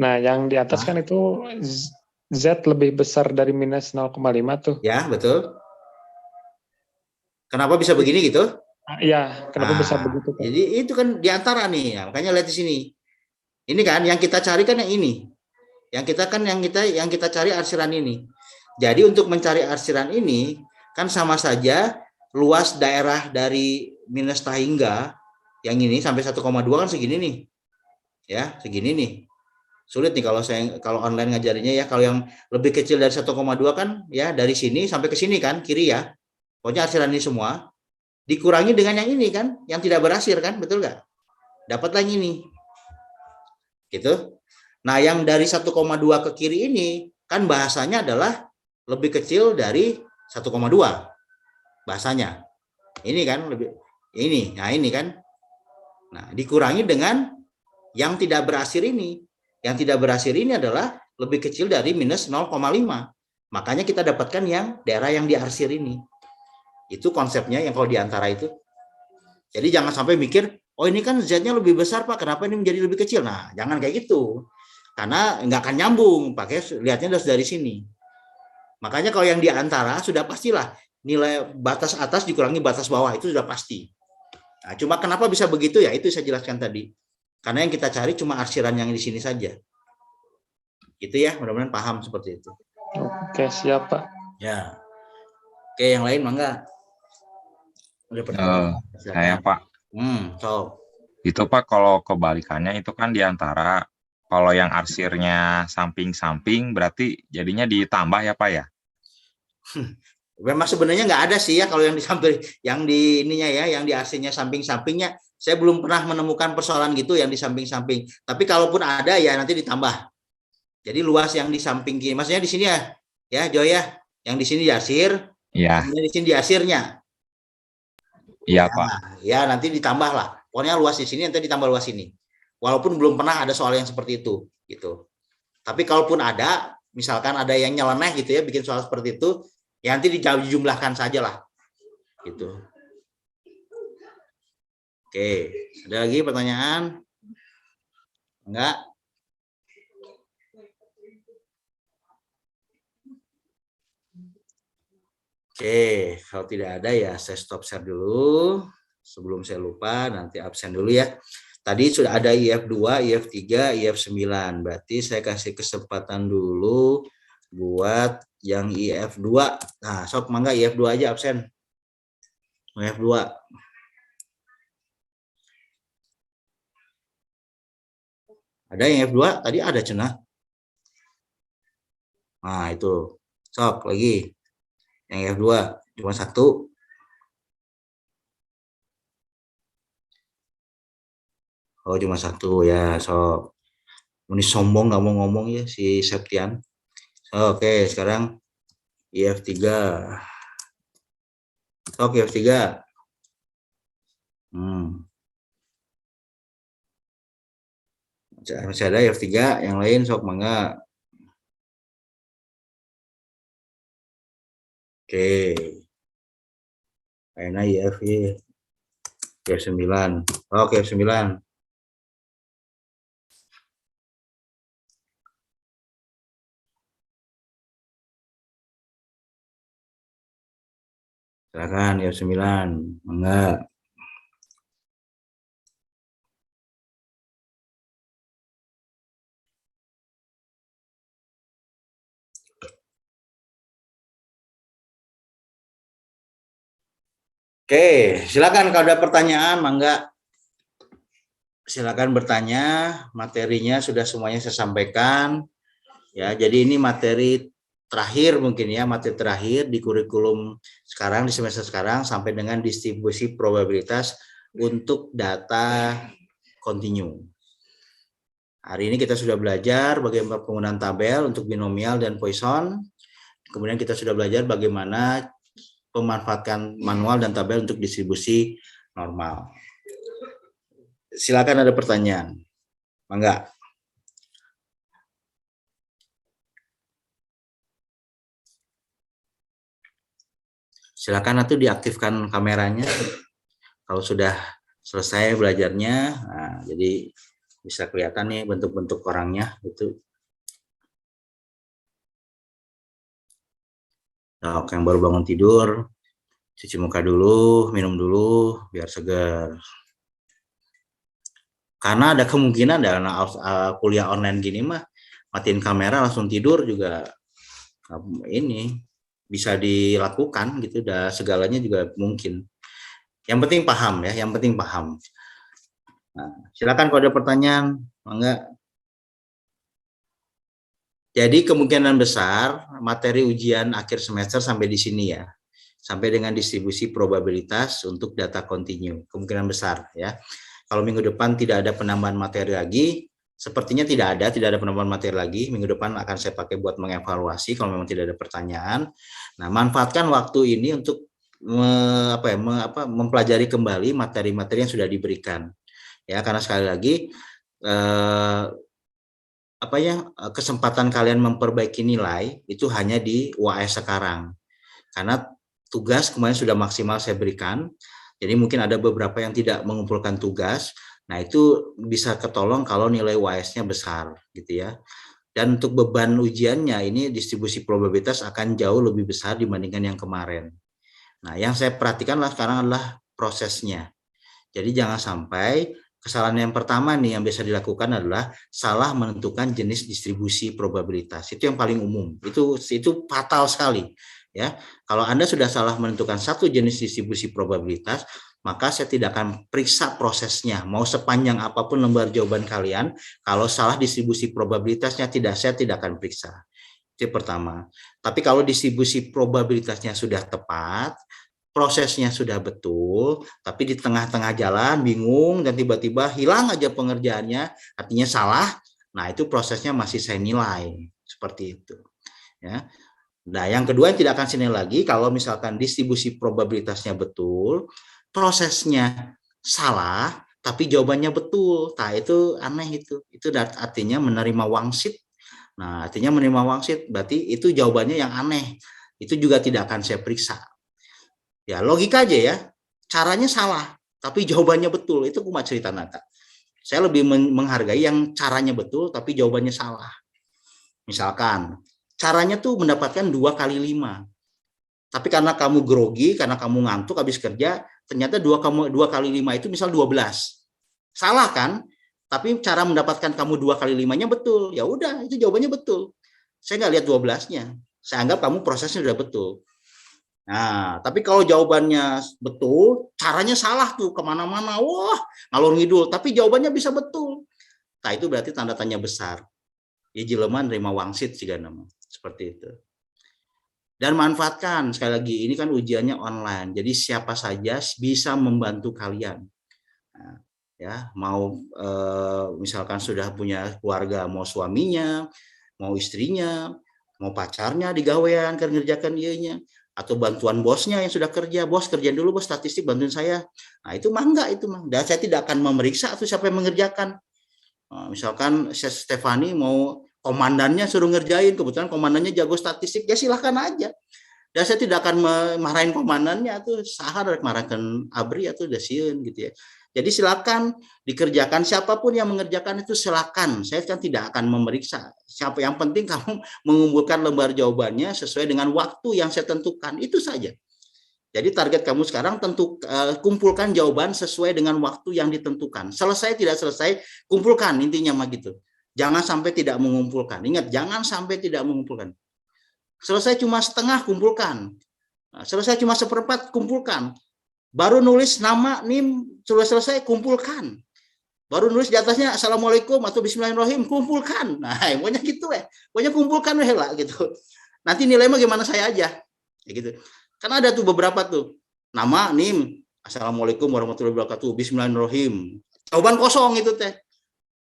Nah, yang di atas kan itu Z lebih besar dari minus 0,5 tuh. Ya, betul. Kenapa bisa begini gitu? Iya, kenapa bisa begitu Pak? Jadi itu kan di antara nih, ya, makanya lihat di sini. Ini kan yang kita cari kan yang ini. Yang kita cari arsiran ini. Jadi untuk mencari arsiran ini kan sama saja luas daerah dari minus hingga yang ini sampai 1,2 kan segini nih. Ya, segini nih. Sulit nih kalau online ngajarinnya ya. Kalau yang lebih kecil dari 1,2 kan ya dari sini sampai ke sini kan kiri ya. Pokoknya arsiran ini semua dikurangi dengan yang ini kan, yang tidak berasir kan, betul nggak? Dapatlah yang ini. Gitu. Nah, yang dari 1,2 ke kiri ini kan bahasanya adalah lebih kecil dari 1,2. Bahasanya. Ini kan lebih ini. Nah, ini kan. Nah, dikurangi dengan yang tidak berasir ini. Yang tidak berasir ini adalah lebih kecil dari minus 0,5. Makanya kita dapatkan yang daerah yang diarsir ini. Itu konsepnya yang kalau diantara itu. Jadi jangan sampai mikir, oh ini kan Z-nya lebih besar Pak, kenapa ini menjadi lebih kecil? Nah, jangan kayak gitu. Karena nggak akan nyambung, pakai lihatnya dari sini. Makanya kalau yang diantara sudah pastilah nilai batas atas dikurangi batas bawah, itu sudah pasti. Nah, cuma kenapa bisa begitu ya, itu saya jelaskan tadi. Karena yang kita cari cuma arsiran yang di sini saja. Gitu ya, mudah-mudahan paham seperti itu. Oke, siap Pak. Ya. Oke, yang lain mangga. Saya Pak. Itu Pak kalau kebalikannya itu kan diantara, kalau yang arsirnya samping-samping berarti jadinya ditambah ya Pak ya? Memang sebenarnya nggak ada sih ya kalau yang di samping, yang di ininya ya, yang di AC-nya samping-sampingnya, saya belum pernah menemukan persoalan gitu yang di samping-samping. Tapi kalaupun ada ya nanti ditambah. Jadi luas yang di samping kiri, maksudnya di sini ya Joy ya, yang di sini diasir, Iya, di sini diasirnya. iya Pak. Ya nanti ditambah lah. Pokoknya luas di sini nanti ditambah luas ini. Walaupun belum pernah ada soal yang seperti itu, gitu. Tapi kalaupun ada, misalkan ada yang nyeleneh gitu ya, bikin soal seperti itu, ya nanti dijumlahkan saja lah, gitu. Oke, ada lagi pertanyaan? Enggak? Oke, kalau tidak ada ya saya stop share dulu. Sebelum saya lupa, nanti absen dulu ya. Tadi sudah ada IF2, IF3, IF9. Berarti saya kasih kesempatan dulu buat yang IF2. Nah, sob mangga IF2 aja absen. IF2. Ada yang IF2? Tadi ada cenah. Nah, itu. Sok lagi. Yang IF2 cuma satu. Oh, cuma satu ya, sok. Ini sombong nggak mau ngomong ya si Septian. Oke, sekarang IF3. Oke, IF3. Masih ada IF3, yang lain sok mangga. Oke. Kayaknya IF ya. IF9. Oke, IF9. Silakan IF9. Mangga. Oke, silakan kalau ada pertanyaan, mangga. Silakan bertanya, materinya sudah semuanya saya sampaikan. Ya, jadi ini materi terakhir mungkin ya, materi terakhir di kurikulum sekarang, di semester sekarang, sampai dengan distribusi probabilitas untuk data kontinu. Hari ini kita sudah belajar bagaimana penggunaan tabel untuk binomial dan Poisson. Kemudian kita sudah belajar bagaimana memanfaatkan manual dan tabel untuk distribusi normal. Silakan ada pertanyaan. Mangga. Silakan atau diaktifkan kameranya kalau sudah selesai belajarnya. Nah, jadi bisa kelihatan nih bentuk-bentuk orangnya itu. Nah, yang baru bangun tidur, cuci muka dulu, minum dulu biar segar. Karena ada kemungkinan dalam kuliah online gini mah matiin kamera langsung tidur juga ini bisa dilakukan gitu, dan segalanya juga mungkin. Yang penting paham ya, yang penting paham. Nah, silakan kalau ada pertanyaan, mangga. Jadi kemungkinan besar materi ujian akhir semester sampai di sini ya, sampai dengan distribusi probabilitas untuk data kontinu, kemungkinan besar ya. Kalau minggu depan tidak ada penambahan materi lagi, sepertinya tidak ada penambahan materi lagi. Minggu depan akan saya pakai buat mengevaluasi kalau memang tidak ada pertanyaan. Nah, manfaatkan waktu ini untuk mempelajari kembali materi-materi yang sudah diberikan. Ya, karena sekali lagi kesempatan kalian memperbaiki nilai itu hanya di UAS sekarang. Karena tugas kemarin sudah maksimal saya berikan. Jadi mungkin ada beberapa yang tidak mengumpulkan tugas. Nah, itu bisa ketolong kalau nilai UAS-nya besar gitu ya. Dan untuk beban ujiannya ini distribusi probabilitas akan jauh lebih besar dibandingkan yang kemarin. Nah, yang saya perhatikan sekarang adalah prosesnya. Jadi jangan sampai kesalahan yang pertama nih yang biasa dilakukan adalah salah menentukan jenis distribusi probabilitas. Itu yang paling umum. Itu fatal sekali. Ya, kalau Anda sudah salah menentukan satu jenis distribusi probabilitas, maka saya tidak akan periksa prosesnya. Mau sepanjang apapun lembar jawaban kalian, kalau salah distribusi probabilitasnya saya tidak akan periksa. Itu pertama. Tapi kalau distribusi probabilitasnya sudah tepat, prosesnya sudah betul, tapi di tengah-tengah jalan bingung dan tiba-tiba hilang aja pengerjaannya, artinya salah. Nah, itu prosesnya masih saya nilai seperti itu. Ya. Nah, yang kedua yang tidak akan saya nilai lagi kalau misalkan distribusi probabilitasnya betul, prosesnya salah, tapi jawabannya betul. Nah, itu aneh itu. Itu artinya menerima wangsit. Nah, artinya menerima wangsit berarti itu jawabannya yang aneh. Itu juga tidak akan saya periksa. Ya, logika aja ya. Caranya salah, tapi jawabannya betul. Itu cuma cerita nata. Saya lebih menghargai yang caranya betul, tapi jawabannya salah. Misalkan, caranya tuh mendapatkan 2 kali 5. Tapi karena kamu grogi, karena kamu ngantuk habis kerja, ternyata 2 kali 5 itu misal 12. Salah kan? Tapi cara mendapatkan kamu 2 kali 5-nya betul. Ya udah, itu jawabannya betul. Saya nggak lihat 12-nya. Saya anggap kamu prosesnya sudah betul. Nah, tapi kalau jawabannya betul, caranya salah tuh kemana-mana. Wah, ngalor ngidul. Tapi jawabannya bisa betul. Nah, itu berarti tanda tanya besar. Ya jelema nerima wangsit sih nama. Seperti itu. Dan manfaatkan, sekali lagi, ini kan ujiannya online. Jadi siapa saja bisa membantu kalian. Nah, ya mau misalkan sudah punya keluarga, mau suaminya, mau istrinya, mau pacarnya digawean kan ngerjakan dianya, atau bantuan bosnya yang sudah kerja, bos kerjain dulu bos statistik bantuin saya. Nah itu mah enggak itu mah. Dan saya tidak akan memeriksa atau siapa yang mengerjakan. Nah, misalkan Stefani mau komandannya suruh ngerjain, kebetulan komandannya jago statistik, ya silahkan aja. Dan saya tidak akan marahin komandannya atau sahar marahkan abri atau dasiun gitu ya. Jadi silakan dikerjakan, siapapun yang mengerjakan itu silakan. Saya kan tidak akan memeriksa. Siapa yang penting kamu mengumpulkan lembar jawabannya sesuai dengan waktu yang saya tentukan. Itu saja. Jadi target kamu sekarang kumpulkan jawaban sesuai dengan waktu yang ditentukan. Selesai tidak selesai, kumpulkan intinya mah gitu. Jangan sampai tidak mengumpulkan. Ingat, jangan sampai tidak mengumpulkan. Selesai cuma setengah, kumpulkan. Selesai cuma seperempat, kumpulkan. Baru nulis nama, NIM, sudah selesai, kumpulkan. Baru nulis di atasnya Assalamualaikum atau Bismillahirrahmanirrahim, kumpulkan. Nah, pokoknya gitu ya. Pokoknya kumpulkan lah gitu. Nanti nilai mah gimana saya aja. Ya gitu. Kan ada tuh beberapa tuh. Nama, NIM, Assalamualaikum warahmatullahi wabarakatuh, Bismillahirrahmanirrahim. Jawaban kosong itu teh.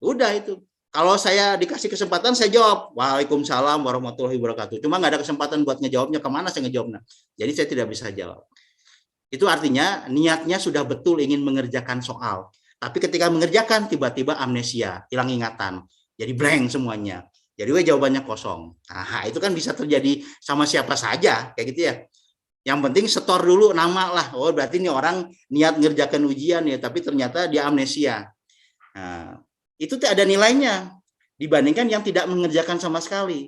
Udah itu. Kalau saya dikasih kesempatan, saya jawab. Waalaikumsalam warahmatullahi wabarakatuh. Cuma nggak ada kesempatan buat ngejawabnya. Kemana saya ngejawabnya? Jadi saya tidak bisa jawab. Itu artinya niatnya sudah betul ingin mengerjakan soal. Tapi ketika mengerjakan, tiba-tiba amnesia, hilang ingatan. Jadi blank semuanya. Jadi jawabannya kosong. Nah, itu kan bisa terjadi sama siapa saja. Kayak gitu ya. Yang penting setor dulu nama lah. Oh, berarti ini orang niat ngerjakan ujian ya. Tapi ternyata dia amnesia. Nah, itu ada nilainya. Dibandingkan yang tidak mengerjakan sama sekali.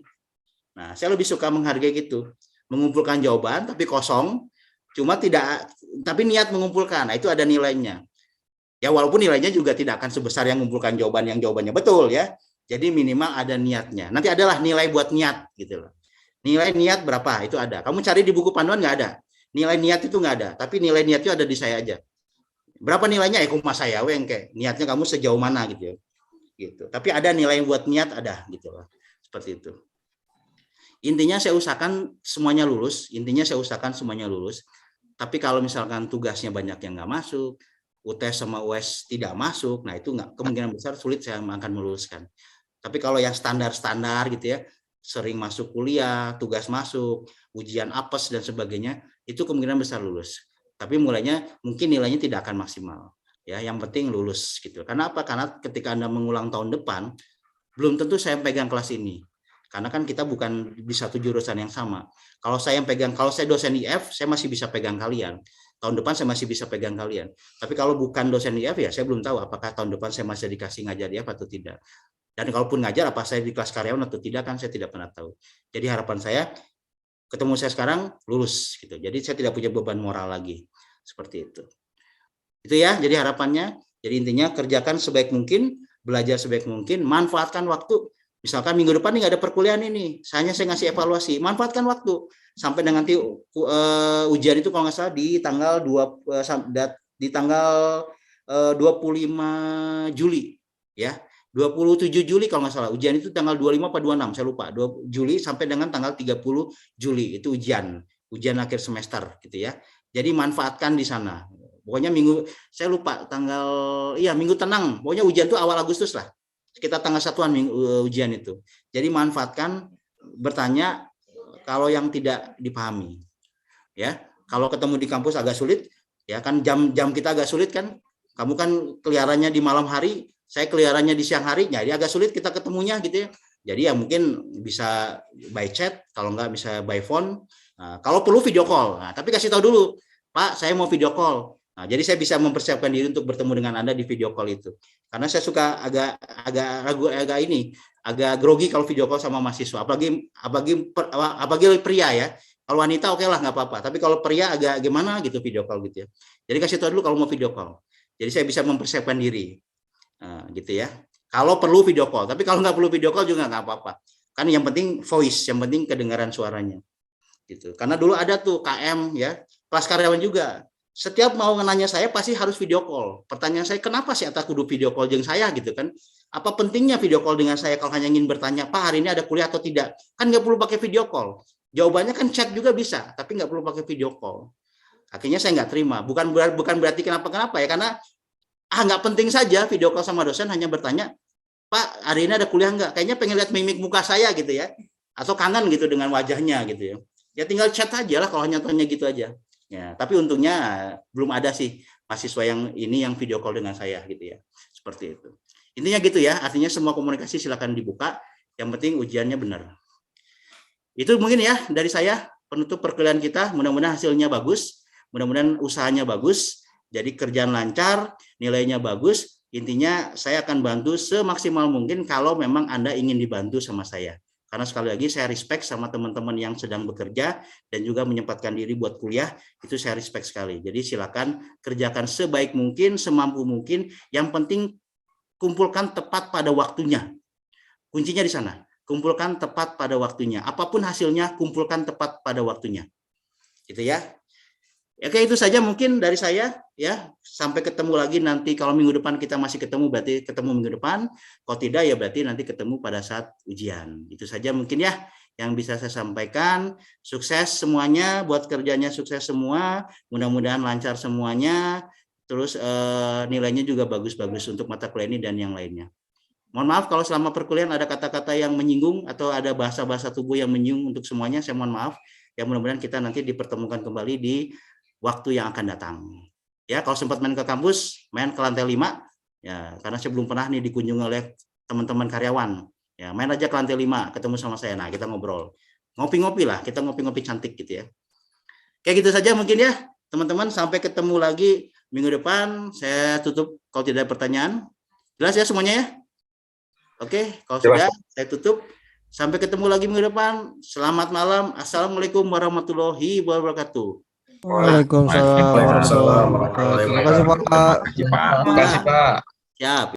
Nah, saya lebih suka menghargai gitu. Mengumpulkan jawaban, tapi kosong. Cuma tidak, tapi niat mengumpulkan. Nah, itu ada nilainya. Ya walaupun nilainya juga tidak akan sebesar yang mengumpulkan jawaban yang jawabannya betul ya. Jadi minimal ada niatnya. Nanti adalah nilai buat niat gitu loh. Nilai niat berapa? Itu ada. Kamu cari di buku panduan nggak ada. Nilai niat itu nggak ada. Tapi nilai niat itu ada di saya aja. Berapa nilainya? Kuma saya weng kayak niatnya kamu sejauh mana gitu ya. Gitu. Tapi ada nilai buat niat ada gitu loh. Seperti itu. Intinya saya usahakan semuanya lulus. Tapi kalau misalkan tugasnya banyak yang nggak masuk, UTS sama US tidak masuk, nah itu nggak, kemungkinan besar sulit saya akan meluluskan. Tapi kalau yang standar-standar gitu ya, sering masuk kuliah, tugas masuk, ujian apes dan sebagainya, itu kemungkinan besar lulus. Tapi mulainya mungkin nilainya tidak akan maksimal. Ya, yang penting lulus gitu. Karena apa? Karena ketika Anda mengulang tahun depan, belum tentu saya pegang kelas ini. Karena kan kita bukan di satu jurusan yang sama. Kalau saya yang pegang, kalau saya dosen IF, saya masih bisa pegang kalian. Tahun depan saya masih bisa pegang kalian. Tapi kalau bukan dosen IF ya saya belum tahu apakah tahun depan saya masih dikasih ngajar IF atau tidak. Dan kalaupun ngajar apa saya di kelas karyawan atau tidak kan saya tidak pernah tahu. Jadi harapan saya ketemu saya sekarang lulus gitu. Jadi saya tidak punya beban moral lagi. Seperti itu. Itu ya, jadi harapannya. Jadi intinya kerjakan sebaik mungkin, belajar sebaik mungkin, manfaatkan waktu. Misalkan minggu depan nih nggak ada perkuliahan ini, saya ngasih evaluasi, manfaatkan waktu sampai dengan nanti ujian itu kalau nggak salah di tanggal 25 Juli ya. 27 Juli kalau nggak salah. Ujian itu tanggal 25 apa 26, saya lupa. 2 Juli sampai dengan tanggal 30 Juli itu ujian akhir semester gitu ya. Jadi manfaatkan di sana. Pokoknya minggu, saya lupa minggu tenang. Pokoknya ujian itu awal Agustus lah. Sekitar tanggal 1-an ujian itu. Jadi manfaatkan bertanya kalau yang tidak dipahami. Ya, kalau ketemu di kampus agak sulit, ya kan jam kita agak sulit kan. Kamu kan keliarannya di malam hari, saya keliarannya di siang hari, jadi agak sulit kita ketemunya gitu ya. Jadi ya mungkin bisa by chat, kalau enggak bisa by phone. Nah, kalau perlu video call. Nah, tapi kasih tahu dulu, Pak, saya mau video call. Nah, jadi saya bisa mempersiapkan diri untuk bertemu dengan Anda di video call itu. Karena saya suka agak grogi kalau video call sama mahasiswa, apalagi pria ya. Kalau wanita oke lah nggak apa-apa, tapi kalau pria agak gimana gitu video call gitu ya. Jadi kasih tahu dulu kalau mau video call. Jadi saya bisa mempersiapkan diri, gitu ya. Kalau perlu video call, tapi kalau nggak perlu video call juga nggak apa-apa. Kan yang penting voice, yang penting kedengaran suaranya, gitu. Karena dulu ada tuh KM ya, kelas karyawan juga. Setiap mau nanya saya pasti harus video call. Pertanyaan saya, kenapa sih Ata kudu video call jeung saya gitu kan? Apa pentingnya video call dengan saya kalau hanya ingin bertanya, Pak hari ini ada kuliah atau tidak? Kan nggak perlu pakai video call. Jawabannya kan chat juga bisa, tapi nggak perlu pakai video call. Akhirnya saya nggak terima. Bukan berarti kenapa ya, karena nggak penting saja video call sama dosen hanya bertanya, Pak hari ini ada kuliah nggak? Kayaknya pengen lihat mimik muka saya gitu ya, atau kangen gitu dengan wajahnya gitu ya. Ya tinggal chat aja lah kalau hanya tanya gitu aja. Ya, tapi untungnya belum ada sih mahasiswa yang video call dengan saya gitu ya. Seperti itu. Intinya gitu ya, artinya semua komunikasi silakan dibuka, yang penting ujiannya benar. Itu mungkin ya dari saya penutup perkuliahan kita, mudah-mudahan hasilnya bagus. Mudah-mudahan usahanya bagus, jadi kerjaan lancar, nilainya bagus. Intinya saya akan bantu semaksimal mungkin kalau memang Anda ingin dibantu sama saya. Karena sekali lagi saya respect sama teman-teman yang sedang bekerja dan juga menyempatkan diri buat kuliah, itu saya respect sekali. Jadi silakan kerjakan sebaik mungkin, semampu mungkin. Yang penting kumpulkan tepat pada waktunya. Kuncinya di sana. Kumpulkan tepat pada waktunya. Apapun hasilnya, kumpulkan tepat pada waktunya. Gitu ya. Oke, itu saja mungkin dari saya ya. Sampai ketemu lagi nanti, kalau minggu depan kita masih ketemu berarti ketemu minggu depan. Kalau tidak ya berarti nanti ketemu pada saat ujian. Itu saja mungkin ya yang bisa saya sampaikan. Sukses semuanya, buat kerjanya sukses semua. Mudah-mudahan lancar semuanya. Terus nilainya juga bagus-bagus untuk mata kuliah ini dan yang lainnya. Mohon maaf kalau selama perkuliahan ada kata-kata yang menyinggung atau ada bahasa-bahasa tubuh yang menyinggung untuk semuanya, saya mohon maaf. Ya mudah-mudahan kita nanti dipertemukan kembali di waktu yang akan datang. Ya, kalau sempat main ke kampus, main ke lantai 5, ya, karena saya belum pernah nih dikunjungi oleh teman-teman karyawan. Ya, main aja ke lantai 5, ketemu sama saya. Nah, kita ngobrol. Ngopi-ngopi lah, kita ngopi-ngopi cantik gitu ya. Kayak gitu saja mungkin ya, teman-teman. Sampai ketemu lagi minggu depan. Saya tutup kalau tidak ada pertanyaan. Jelas ya semuanya ya? Oke, kalau sudah, saya tutup. Sampai ketemu lagi minggu depan. Selamat malam. Assalamualaikum warahmatullahi wabarakatuh. Waalaikumsalam warahmatullahi wabarakatuh. Terima kasih Pak. Terima kasih, Pak. Terima kasih, Pak. Siap.